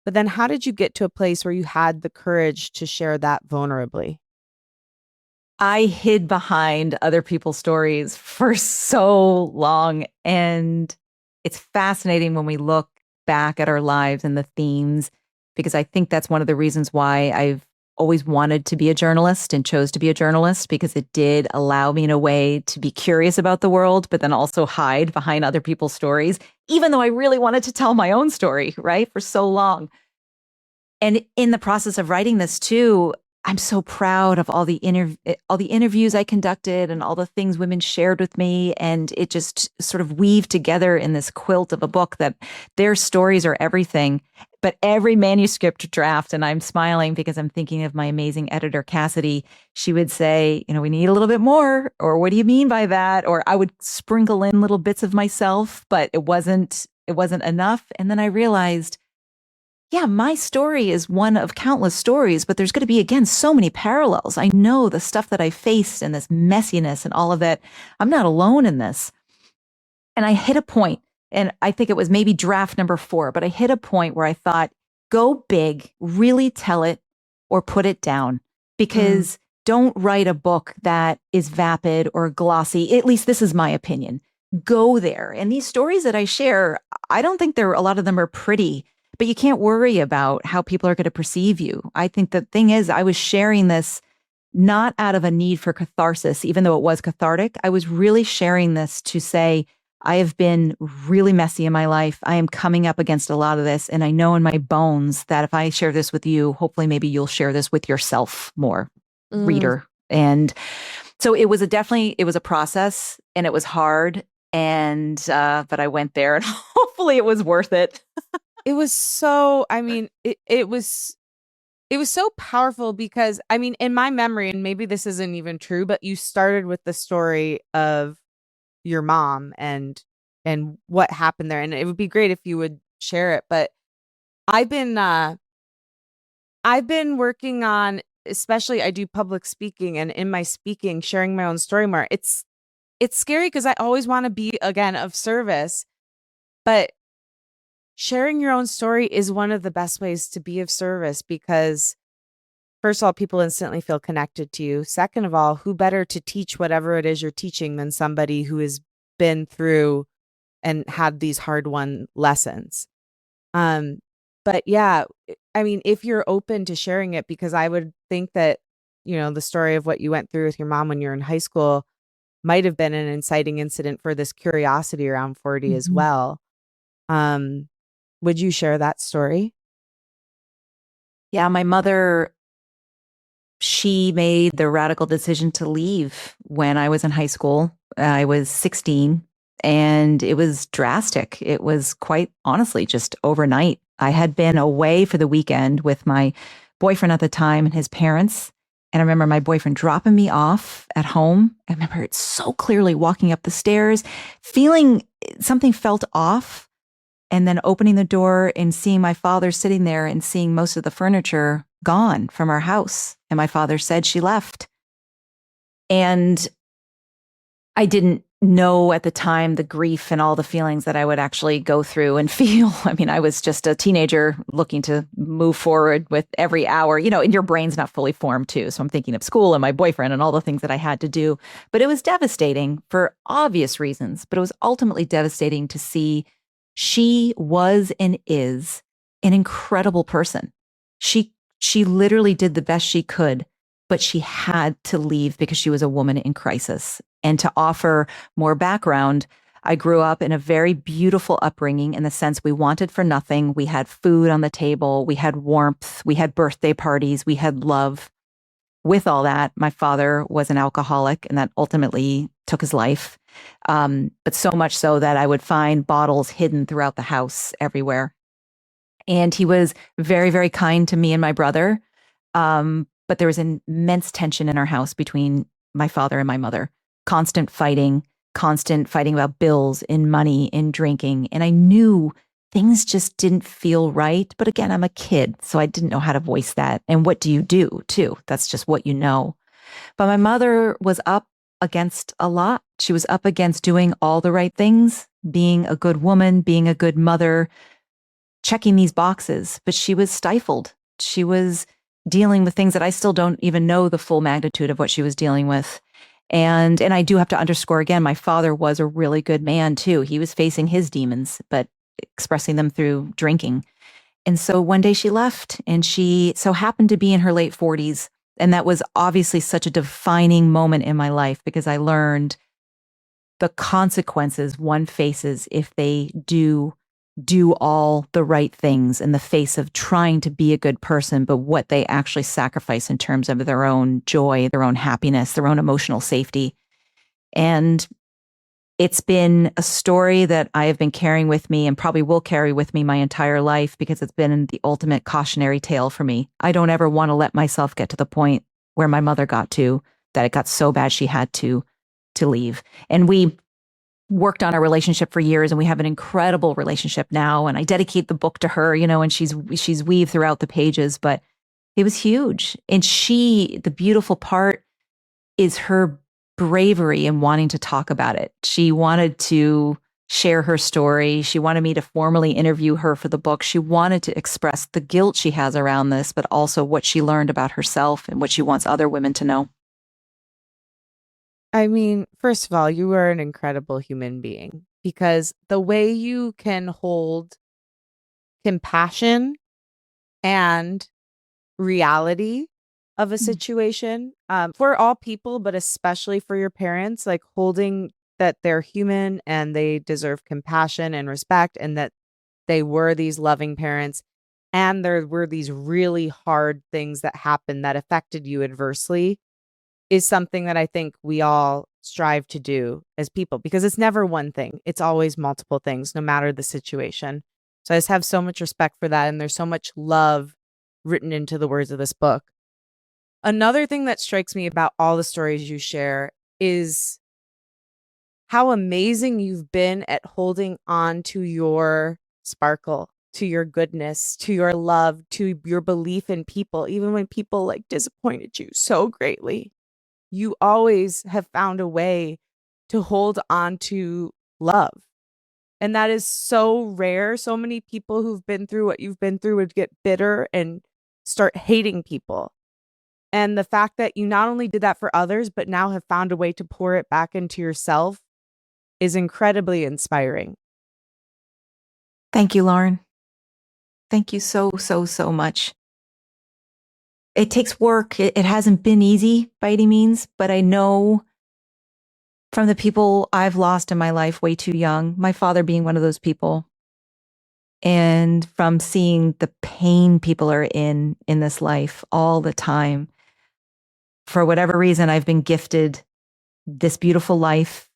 But then how did you get to a place where you had the courage to share that vulnerably? I hid behind other people's stories for so long. And it's fascinating when we look back at our lives and the themes, because I think that's one of the reasons why I've always wanted to be a journalist and chose to be a journalist, because it did allow me in a way to be curious about the world, but then also hide behind other people's stories, even though I really wanted to tell my own story, right, for so long. And in the process of writing this too, I'm so proud of all the interviews I conducted and all the things women shared with me, and it just sort of weaved together in this quilt of a book that their stories are everything. But every manuscript draft, and I'm smiling because I'm thinking of my amazing editor Cassidy. She would say, we need a little bit more, or what do you mean by that? Or I would sprinkle in little bits of myself, but it wasn't enough. And then I realized, yeah, my story is one of countless stories, but there's going to be, again, so many parallels. I know the stuff that I faced and this messiness and all of that. I'm not alone in this. And I hit a point, and I think it was maybe draft number 4, but I hit a point where I thought, go big, really tell it or put it down, because don't write a book that is vapid or glossy. At least this is my opinion. Go there. And these stories that I share, I don't think a lot of them are pretty, but you can't worry about how people are going to perceive you. I think the thing is, I was sharing this not out of a need for catharsis, even though it was cathartic. I was really sharing this to say, I have been really messy in my life. I am coming up against a lot of this. And I know in my bones that if I share this with you, hopefully maybe you'll share this with yourself more, reader. And so it was a process, and it was hard. And, but I went there, and hopefully it was worth it. It was so, I mean, it was so powerful because, I mean, in my memory, and maybe this isn't even true, but you started with the story of your mom and what happened there. And it would be great if you would share it. But I've been I've been working on, especially I do public speaking, and in my speaking, sharing my own story more. It's scary because I always want to be, again, of service, but sharing your own story is one of the best ways to be of service because, first of all, people instantly feel connected to you. Second of all, who better to teach whatever it is you're teaching than somebody who has been through and had these hard-won lessons. But yeah, I mean, if you're open to sharing it, because I would think that, the story of what you went through with your mom when you were in high school might have been an inciting incident for this curiosity around 40 as well. Would you share that story? Yeah, my mother, she made the radical decision to leave when I was in high school. I was 16, and it was drastic. It was quite honestly just overnight. I had been away for the weekend with my boyfriend at the time and his parents. And I remember my boyfriend dropping me off at home. I remember it so clearly, walking up the stairs, feeling something felt off, and then opening the door and seeing my father sitting there and seeing most of the furniture gone from our house. And my father said she left. And I didn't know at the time the grief and all the feelings that I would actually go through and feel. I mean, I was just a teenager looking to move forward with every hour, and your brain's not fully formed too. So I'm thinking of school and my boyfriend and all the things that I had to do. But it was devastating for obvious reasons. But it was ultimately devastating to see she was and is an incredible person. She literally did the best she could, but she had to leave because she was a woman in crisis. And to offer more background, I grew up in a very beautiful upbringing in the sense we wanted for nothing. We had food on the table, we had warmth, we had birthday parties, we had love. With all that, my father was an alcoholic, and that ultimately took his life. But so much so that I would find bottles hidden throughout the house everywhere. And he was very, very kind to me and my brother. But there was an immense tension in our house between my father and my mother. Constant fighting about bills and money and drinking. And I knew things just didn't feel right. But again, I'm a kid, so I didn't know how to voice that. And what do you do, too? That's just what you know. But my mother was up against a lot. She was up against doing all the right things, being a good woman, being a good mother, checking these boxes, but she was stifled. She was dealing with things that I still don't even know the full magnitude of what she was dealing with. And I do have to underscore again, my father was a really good man too. He was facing his demons, but expressing them through drinking. And so one day she left, and she so happened to be in her late 40s. And that was obviously such a defining moment in my life because I learned the consequences one faces if they do all the right things in the face of trying to be a good person, but what they actually sacrifice in terms of their own joy, their own happiness, their own emotional safety. And it's been a story that I have been carrying with me and probably will carry with me my entire life because it's been the ultimate cautionary tale for me. I don't ever want to let myself get to the point where my mother got to, that it got so bad she had to leave. And we worked on our relationship for years, and we have an incredible relationship now. And I dedicate the book to her, and she's weaved throughout the pages, but it was huge. And the beautiful part is her bravery in wanting to talk about it. She wanted to share her story. She wanted me to formally interview her for the book. She wanted to express the guilt she has around this, but also what she learned about herself and what she wants other women to know. I mean, first of all, you are an incredible human being because the way you can hold compassion and reality of a situation for all people, but especially for your parents, like holding that they're human and they deserve compassion and respect, and that they were these loving parents, and there were these really hard things that happened that affected you adversely, is something that I think we all strive to do as people, because it's never one thing. It's always multiple things, no matter the situation. So I just have so much respect for that. And there's so much love written into the words of this book. Another thing that strikes me about all the stories you share is how amazing you've been at holding on to your sparkle, to your goodness, to your love, to your belief in people, even when people like disappointed you so greatly. You always have found a way to hold on to love. And that is so rare. So many people who've been through what you've been through would get bitter and start hating people. And the fact that you not only did that for others, but now have found a way to pour it back into yourself is incredibly inspiring. Thank you, Lauren. Thank you so, so, so much. It takes work. It hasn't been easy by any means, but I know from the people I've lost in my life way too young, my father being one of those people, and from seeing the pain people are in this life all the time. For whatever reason, I've been gifted this beautiful life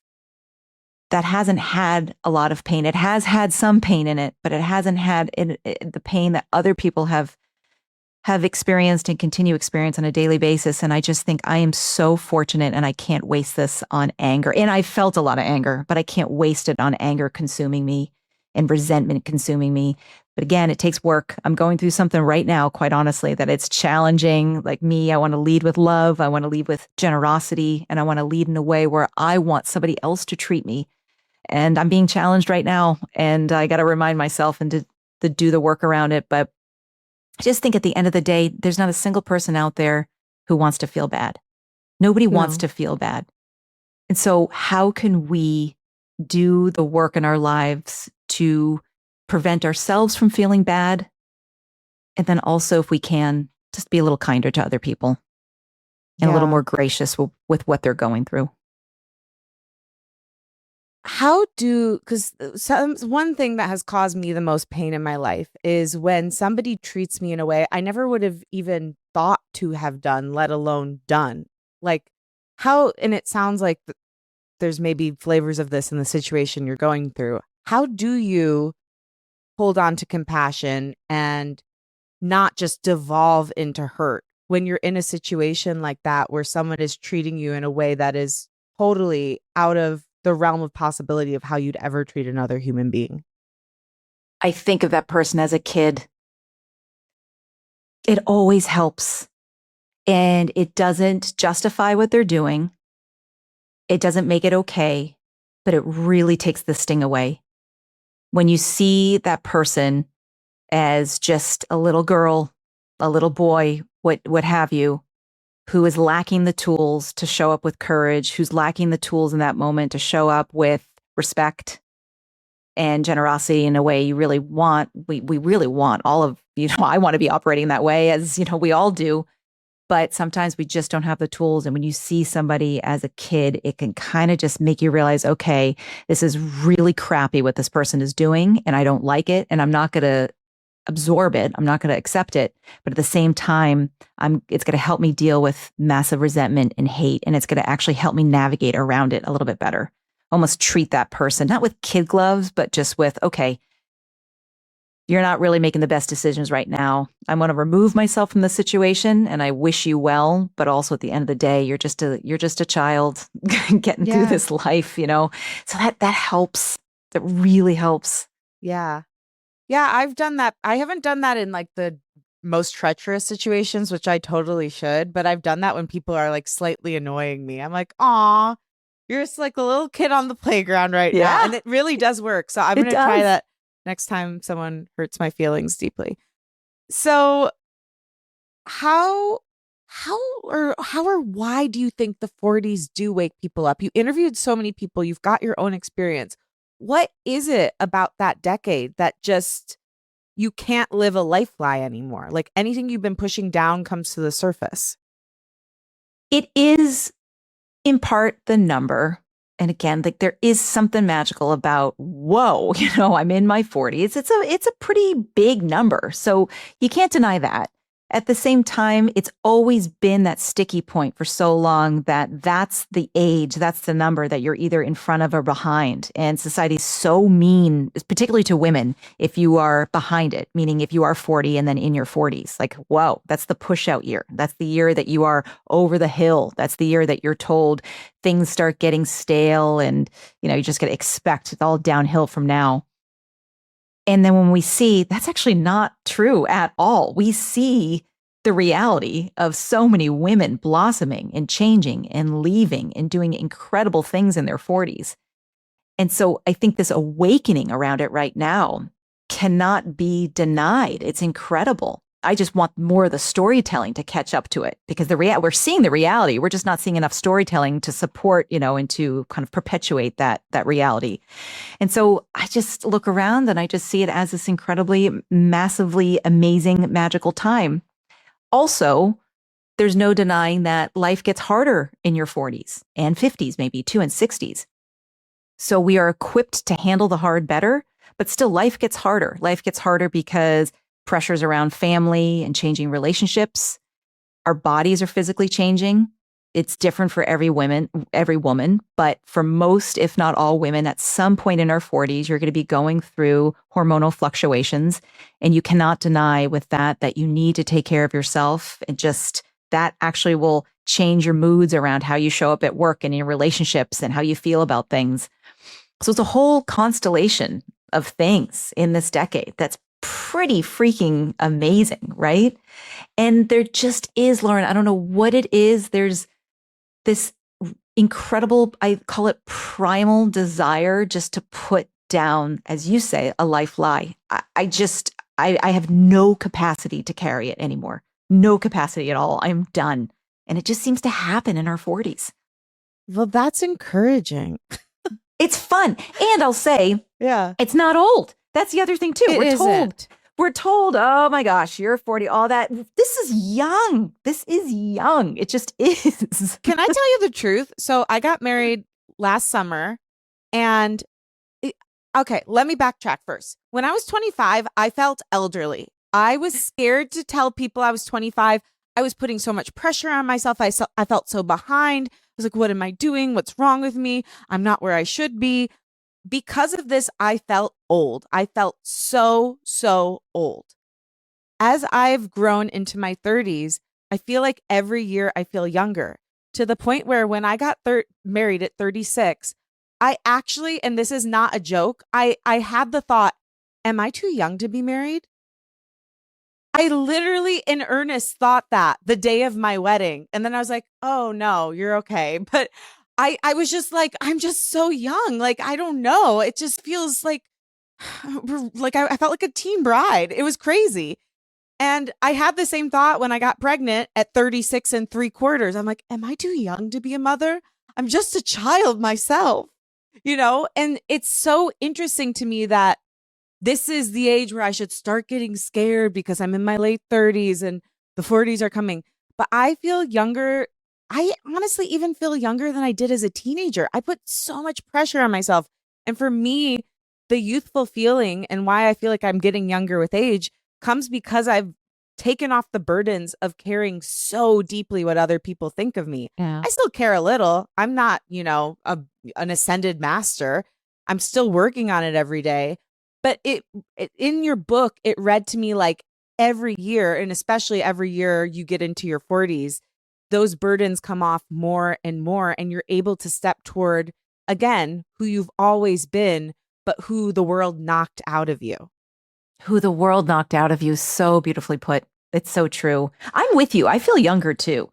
that hasn't had a lot of pain. It has had some pain in it, but it hasn't had the pain that other people have experienced and continue to experience on a daily basis. And I just think I am so fortunate, and I can't waste this on anger. And I felt a lot of anger, but I can't waste it on anger consuming me and resentment consuming me. But again, it takes work. I'm going through something right now, quite honestly, that it's challenging. Like me, I want to lead with love. I want to lead with generosity, and I want to lead in a way where I want somebody else to treat me. And I'm being challenged right now, and I got to remind myself and to do the work around it. But I just think at the end of the day, there's not a single person out there who wants to feel bad. Nobody wants to feel bad. And so how can we do the work in our lives to prevent ourselves from feeling bad And then also, if we can, just be a little kinder to other people and a little Yeah. more gracious with what they're going through. Because one thing that has caused me the most pain in my life is when somebody treats me in a way I never would have even thought to have done, let alone done. Like and it sounds like there's maybe flavors of this in the situation you're going through. How do you hold on to compassion and not just devolve into hurt when you're in a situation like that where someone is treating you in a way that is totally out of the realm of possibility of how you'd ever treat another human being? I think of that person as a kid. It always helps. And it doesn't justify what they're doing. It doesn't make it okay, but it really takes the sting away. When you see that person as just a little girl, a little boy, what have you, who is lacking the tools to show up with courage, who's lacking the tools in that moment to show up with respect and generosity in a way you really want. We really want all of, I want to be operating that way, as, we all do. But sometimes we just don't have the tools. And when you see somebody as a kid, it can kind of just make you realize, okay, this is really crappy what this person is doing, and I don't like it, and I'm not going to absorb it. I'm not going to accept it. But at the same time, it's going to help me deal with massive resentment and hate. And it's going to actually help me navigate around it a little bit better. Almost treat that person, not with kid gloves, but just with, okay, you're not really making the best decisions right now. I want to remove myself from the situation, and I wish you well. But also at the end of the day, you're just a child getting through this life, So that helps. That really helps. Yeah. Yeah, I've done that. I haven't done that in like the most treacherous situations, which I totally should, but I've done that when people are like slightly annoying me. I'm like, aw, you're just like a little kid on the playground right now. And it really does work. So I'm going to try that next time someone hurts my feelings deeply. So how or why do you think the 40s do wake people up? You interviewed so many people, you've got your own experience. What is it about that decade that just you can't live a life lie anymore? Like anything you've been pushing down comes to the surface. It is in part the number. And again, like there is something magical about, whoa, I'm in my 40s. It's a pretty big number. So you can't deny that. At the same time, it's always been that sticky point for so long that's the age, that's the number that you're either in front of or behind. And society's so mean, particularly to women, if you are behind it, meaning if you are 40 and then in your 40s, like, whoa, that's the push out year. That's the year that you are over the hill. That's the year that you're told things start getting stale and, you just got to expect it's all downhill from now. And then when we see that's actually not true at all, we see the reality of so many women blossoming and changing and leaving and doing incredible things in their 40s. And so I think this awakening around it right now cannot be denied. It's incredible. I just want more of the storytelling to catch up to it, because we're seeing the reality. We're just not seeing enough storytelling to support, and to kind of perpetuate that reality. And so I just look around and I just see it as this incredibly, massively amazing, magical time. Also, there's no denying that life gets harder in your 40s and 50s, maybe too, and 60s. So we are equipped to handle the hard better, but still life gets harder. Life gets harder because pressures around family and changing relationships. Our bodies are physically changing. It's different for every woman, but for most, if not all women, at some point in our 40s, you're going to be going through hormonal fluctuations. And you cannot deny with that you need to take care of yourself. And just that actually will change your moods around how you show up at work and in your relationships and how you feel about things. So it's a whole constellation of things in this decade that's pretty freaking amazing, right? And there just is, Lauren, I don't know what it is. There's this incredible, I call it primal desire just to put down, as you say, a life lie. I have no capacity to carry it anymore. No capacity at all. I'm done. And it just seems to happen in our 40s. Well, that's encouraging. It's fun. And I'll say, yeah, it's not old. That's the other thing too. We're we're told, oh my gosh, you're 40, all that. This is young. This is young. It just is. Can I tell you the truth? So I got married last summer and okay, let me backtrack first. When I was 25, I felt elderly. I was scared to tell people I was 25. I was putting so much pressure on myself. I felt so behind. I was like, what am I doing? What's wrong with me? I'm not where I should be. Because of this, I felt old. I felt so, so old. As I've grown into my 30s, I feel like every year I feel younger to the point where when I got married at 36, I actually, and this is not a joke, I had the thought, am I too young to be married? I literally in earnest thought that the day of my wedding. And then I was like, oh no, you're okay. But I was just like, I'm just so young. Like, I don't know. It just feels like I felt like a teen bride. It was crazy. And I had the same thought when I got pregnant at 36 and 3/4. I'm like, am I too young to be a mother? I'm just a child myself, you know? And it's so interesting to me that this is the age where I should start getting scared because I'm in my late 30s and the 40s are coming. But I feel younger. I honestly even feel younger than I did as a teenager. I put so much pressure on myself. And for me, the youthful feeling and why I feel like I'm getting younger with age comes because I've taken off the burdens of caring so deeply what other people think of me. Yeah. I still care a little. I'm not, an ascended master. I'm still working on it every day. But it in your book, it read to me like every year, and especially every year you get into your 40s, those burdens come off more and more, and you're able to step toward, again, who you've always been, but who the world knocked out of you. Who the world knocked out of you. So beautifully put. It's so true. I'm with you. I feel younger too.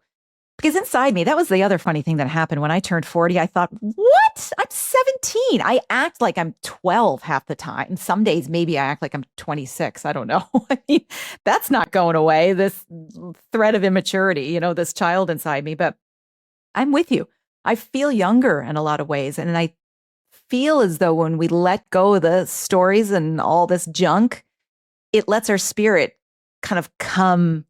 Because inside me, that was the other funny thing that happened when I turned 40. I thought, what? I'm 17. I act like I'm 12 half the time. Some days, maybe I act like I'm 26. I don't know. I mean, that's not going away, this thread of immaturity, this child inside me. But I'm with you. I feel younger in a lot of ways. And I feel as though when we let go of the stories and all this junk, it lets our spirit kind of come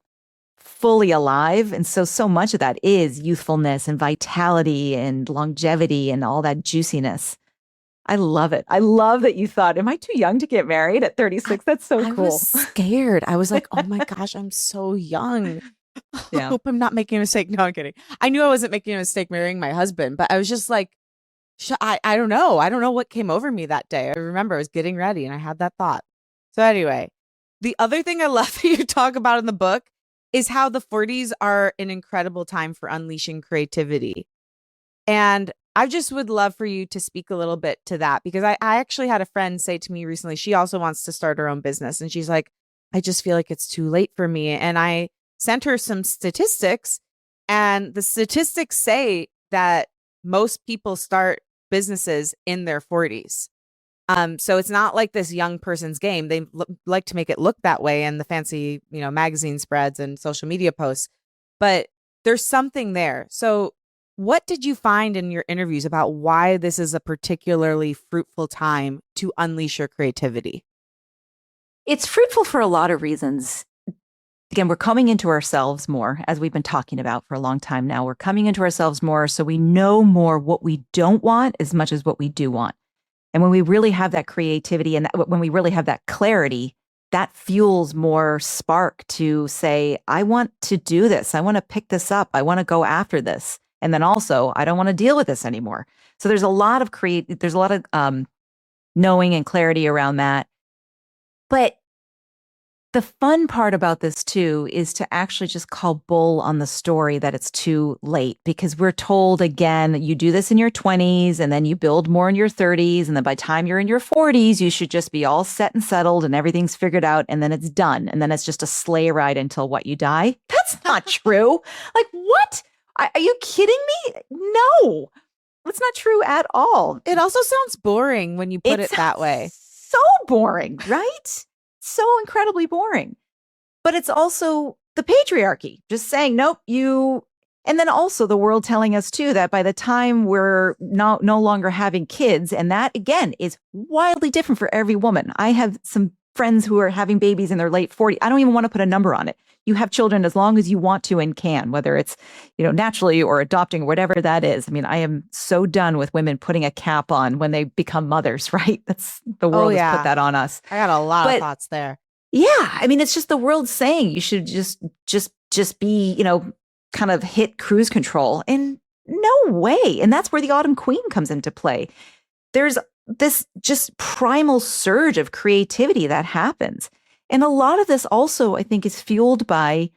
fully alive. And so much of that is youthfulness and vitality and longevity and all that juiciness. I love it. I love that you thought, am I too young to get married at 36? That's so cool. I was scared. I was like, oh my gosh, I'm so young. I hope I'm not making a mistake. No, I'm kidding. I knew I wasn't making a mistake marrying my husband, but I was just like, I don't know. I don't know what came over me that day. I remember I was getting ready and I had that thought. So anyway, the other thing I love that you talk about in the book is how the 40s are an incredible time for unleashing creativity. And I just would love for you to speak a little bit to that, because I actually had a friend say to me recently, she also wants to start her own business. And she's like, I just feel like it's too late for me. And I sent her some statistics, and the statistics say that most people start businesses in their 40s. So it's not like this young person's game. They like to make it look that way in the fancy, magazine spreads and social media posts, but there's something there. So what did you find in your interviews about why this is a particularly fruitful time to unleash your creativity? It's fruitful for a lot of reasons. Again, we're coming into ourselves more, as we've been talking about for a long time now. We're coming into ourselves more, so we know more what we don't want as much as what we do want. And when we really have that creativity and when we really have that clarity, that fuels more spark to say, I want to do this. I want to pick this up. I want to go after this. And then also, I don't want to deal with this anymore. So there's a lot of knowing and clarity around that. But the fun part about this too is to actually just call bull on the story that it's too late, because we're told, again, you do this in your 20s and then you build more in your 30s. And then by the time you're in your 40s, you should just be all set and settled and everything's figured out. And then it's done. And then it's just a sleigh ride until what, you die? That's not true. Like, what? Are you kidding me? No, it's not true at all. It also sounds boring when you put it that way. So boring, right? So incredibly boring. But it's also the patriarchy just saying, nope, you. And then also the world telling us too that by the time we're no longer having kids, and that again is wildly different for every woman. I have some friends who are having babies in their late 40s. I don't even want to put a number on it. You have children as long as you want to and can, whether it's, naturally or adopting or whatever that is. I mean, I am so done with women putting a cap on when they become mothers, right? That's the world has put that on us. I got a lot of thoughts there. Yeah. I mean, it's just the world saying you should just be, kind of hit cruise control. And no way. And that's where the Autumn Queen comes into play. There's this just primal surge of creativity that happens. And a lot of this also, I think, is fueled by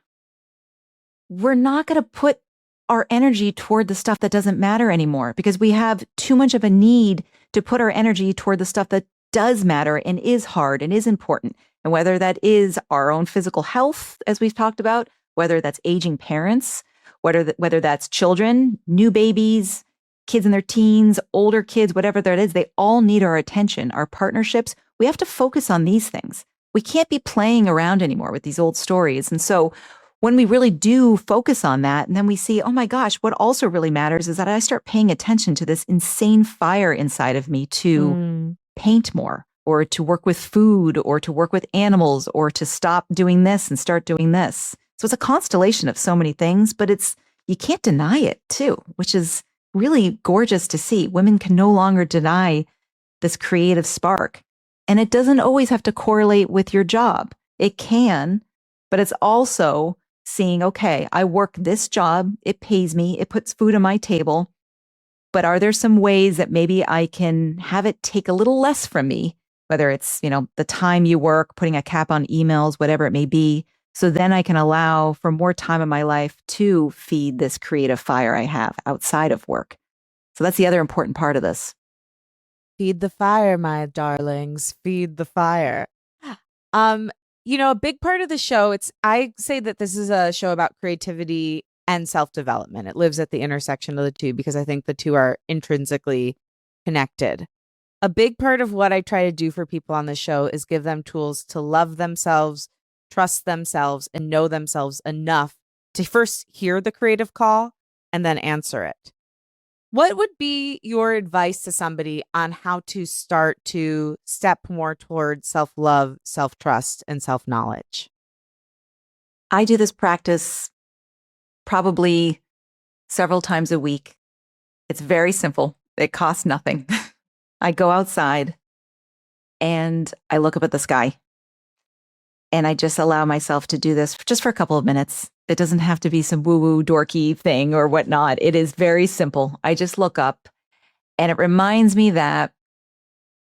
we're not going to put our energy toward the stuff that doesn't matter anymore because we have too much of a need to put our energy toward the stuff that does matter and is hard and is important. And whether that is our own physical health, as we've talked about, whether that's aging parents, whether that's children, new babies, kids in their teens, older kids, whatever that is, they all need our attention, our partnerships. We have to focus on these things. We can't be playing around anymore with these old stories. And so when we really do focus on that, and then we see, oh my gosh, what also really matters is that I start paying attention to this insane fire inside of me to paint more, or to work with food, or to work with animals, or to stop doing this and start doing this. So it's a constellation of so many things, but you can't deny it too, which is really gorgeous to see. Women can no longer deny this creative spark. And it doesn't always have to correlate with your job. It can, but it's also seeing, okay, I work this job, it pays me, it puts food on my table, but are there some ways that maybe I can have it take a little less from me, whether it's, the time you work, putting a cap on emails, whatever it may be, so then I can allow for more time in my life to feed this creative fire I have outside of work. So that's the other important part of this. Feed the fire, my darlings. Feed the fire. A big part of the show, I say that this is a show about creativity and self-development. It lives at the intersection of the two because I think the two are intrinsically connected. A big part of what I try to do for people on the show is give them tools to love themselves, trust themselves, and know themselves enough to first hear the creative call and then answer it. What would be your advice to somebody on how to start to step more toward self-love, self-trust, and self-knowledge? I do this practice probably several times a week. It's very simple. It costs nothing. I go outside and I look up at the sky. And I just allow myself to do this just for a couple of minutes. It doesn't have to be some woo-woo dorky thing or whatnot. It is very simple. I just look up and it reminds me that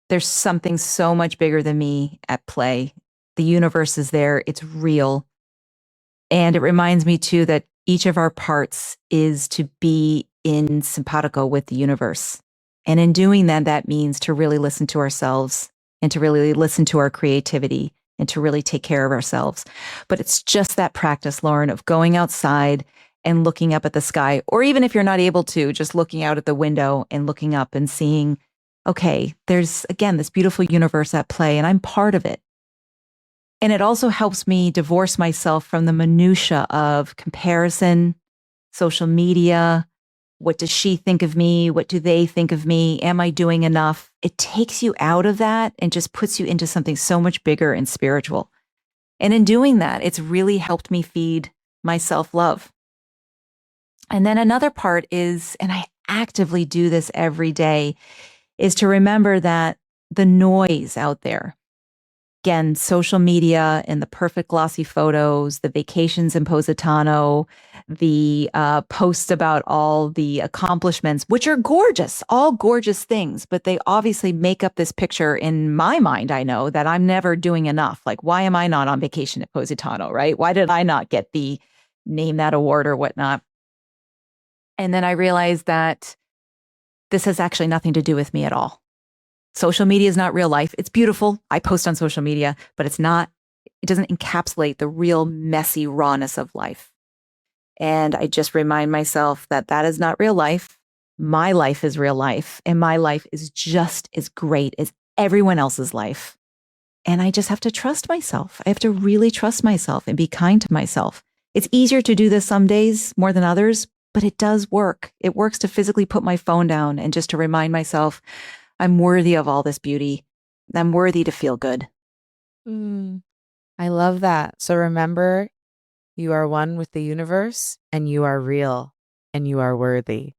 there's something so much bigger than me at play. The universe is there. It's real. And it reminds me too that each of our parts is to be in simpatico with the universe. And in doing that, that means to really listen to ourselves and to really listen to our creativity and to really take care of ourselves. But it's just that practice, Lauren, of going outside and looking up at the sky, or even if you're not able to, just looking out at the window and looking up and seeing, okay, there's, again, this beautiful universe at play, and I'm part of it. And it also helps me divorce myself from the minutia of comparison, social media. What does she think of me? What do they think of me? Am I doing enough? It takes you out of that and just puts you into something so much bigger and spiritual. And in doing that, it's really helped me feed my self-love. And then another part is, and I actively do this every day, is to remember that the noise out there, again, social media and the perfect glossy photos, the vacations in Positano, the posts about all the accomplishments, which are gorgeous, all gorgeous things, but they obviously make up this picture in my mind. I know that I'm never doing enough. Like, why am I not on vacation at Positano, right? Why did I not get the name that award or whatnot? And then I realized that this has actually nothing to do with me at all. Social media is not real life. It's beautiful. I post on social media, but it doesn't encapsulate the real messy rawness of life. And I just remind myself that that is not real life. My life is real life. And my life is just as great as everyone else's life. And I just have to trust myself. I have to really trust myself and be kind to myself. It's easier to do this some days more than others, but it does work. It works to physically put my phone down and just to remind myself, I'm worthy of all this beauty. I'm worthy to feel good. Mm, I love that. So remember, you are one with the universe and you are real and you are worthy.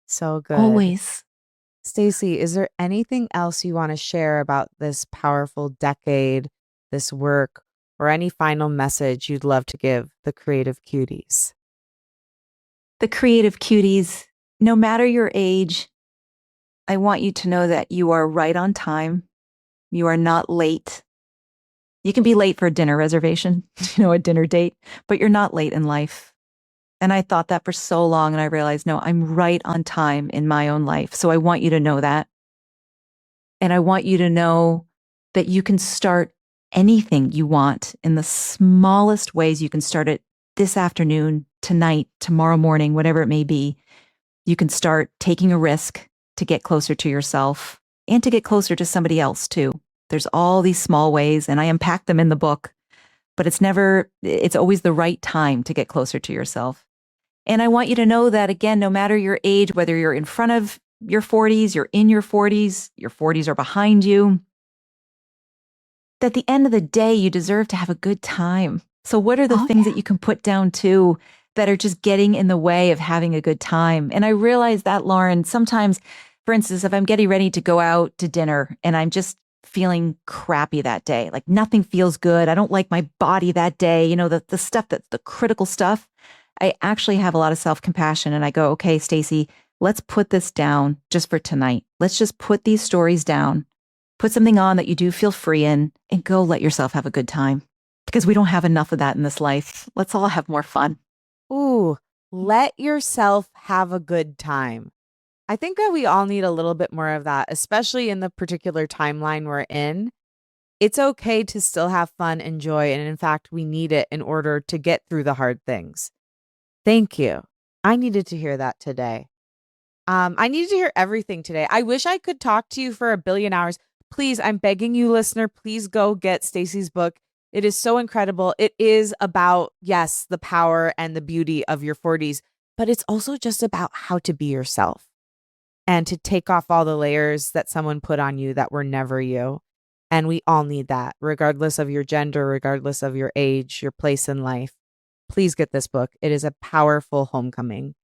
So good. Always. Stacey, is there anything else you want to share about this powerful decade, this work, or any final message you'd love to give the creative cuties? The creative cuties, no matter your age, I want you to know that you are right on time. You are not late. You can be late for a dinner reservation, a dinner date, but you're not late in life. And I thought that for so long, and I realized, no, I'm right on time in my own life. So I want you to know that. And I want you to know that you can start anything you want in the smallest ways. You can start it this afternoon, tonight, tomorrow morning, whatever it may be. You can start taking a risk to get closer to yourself and to get closer to somebody else too. There's all these small ways, and I unpack them in the book, but it's always the right time to get closer to yourself. And I want you to know that, again, no matter your age, whether you're in front of your 40s, you're in your 40s are behind you, that at the end of the day, you deserve to have a good time. So what are the things that you can put down too that are just getting in the way of having a good time? And I realize that, Lauren, sometimes, for instance, if I'm getting ready to go out to dinner and I'm just feeling crappy that day, like nothing feels good, I don't like my body that day, the stuff that's the critical stuff, I actually have a lot of self-compassion and I go, okay, Stacey, let's put this down just for tonight. Let's just put these stories down, put something on that you do feel free in, and go let yourself have a good time. Because we don't have enough of that in this life. Let's all have more fun. Ooh, let yourself have a good time. I think that we all need a little bit more of that, especially in the particular timeline we're in. It's okay to still have fun and joy. And in fact, we need it in order to get through the hard things. Thank you. I needed to hear that today. I needed to hear everything today. I wish I could talk to you for a billion hours. Please, I'm begging you, listener, please go get Stacey's book. It is so incredible. It is about, yes, the power and the beauty of your 40s, but it's also just about how to be yourself and to take off all the layers that someone put on you that were never you. And we all need that, regardless of your gender, regardless of your age, your place in life. Please get this book. It is a powerful homecoming.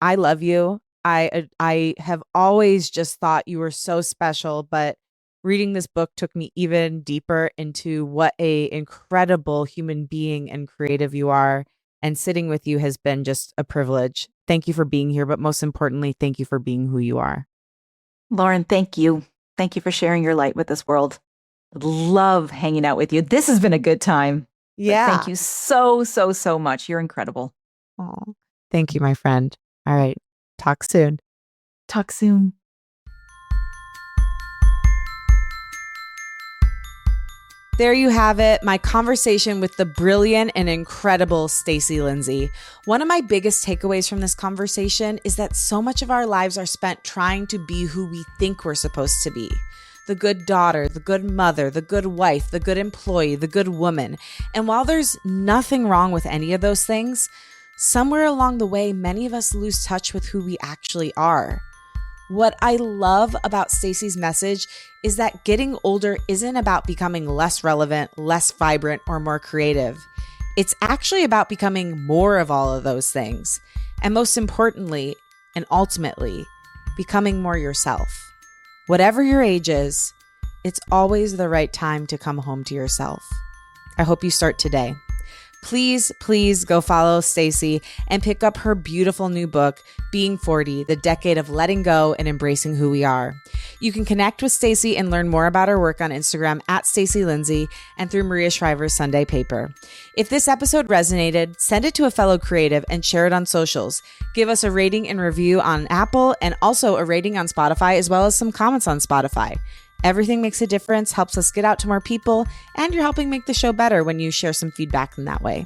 I love you. I have always just thought you were so special, but reading this book took me even deeper into what a incredible human being and creative you are. And sitting with you has been just a privilege. Thank you for being here, but most importantly, thank you for being who you are. Lauren, thank you. Thank you for sharing your light with this world. Love hanging out with you. This has been a good time. Yeah. But thank you so, so, so much. You're incredible. Oh, thank you, my friend. All right. Talk soon. Talk soon. There you have it, my conversation with the brilliant and incredible Stacey Lindsay. One of my biggest takeaways from this conversation is that so much of our lives are spent trying to be who we think we're supposed to be. The good daughter, the good mother, the good wife, the good employee, the good woman. And while there's nothing wrong with any of those things, somewhere along the way, many of us lose touch with who we actually are. What I love about Stacey's message is that getting older isn't about becoming less relevant, less vibrant, or more creative. It's actually about becoming more of all of those things. And most importantly, and ultimately, becoming more yourself. Whatever your age is, it's always the right time to come home to yourself. I hope you start today. Please, please go follow Stacey and pick up her beautiful new book, Being 40, The Decade of Letting Go and Embracing Who We Are. You can connect with Stacey and learn more about her work on Instagram at Stacey Lindsay and through Maria Shriver's Sunday paper. If this episode resonated, send it to a fellow creative and share it on socials. Give us a rating and review on Apple and also a rating on Spotify, as well as some comments on Spotify. Everything makes a difference, helps us get out to more people, and you're helping make the show better when you share some feedback in that way.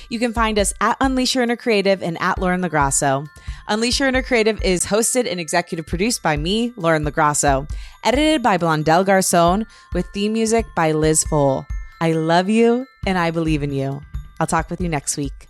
You can find us at Unleash Your Inner Creative and at Lauren LaGrasso. Unleash Your Inner Creative is hosted and executive produced by me, Lauren LaGrasso, edited by Blondell Garcon, with theme music by Liz Fohl. I love you and I believe in you. I'll talk with you next week.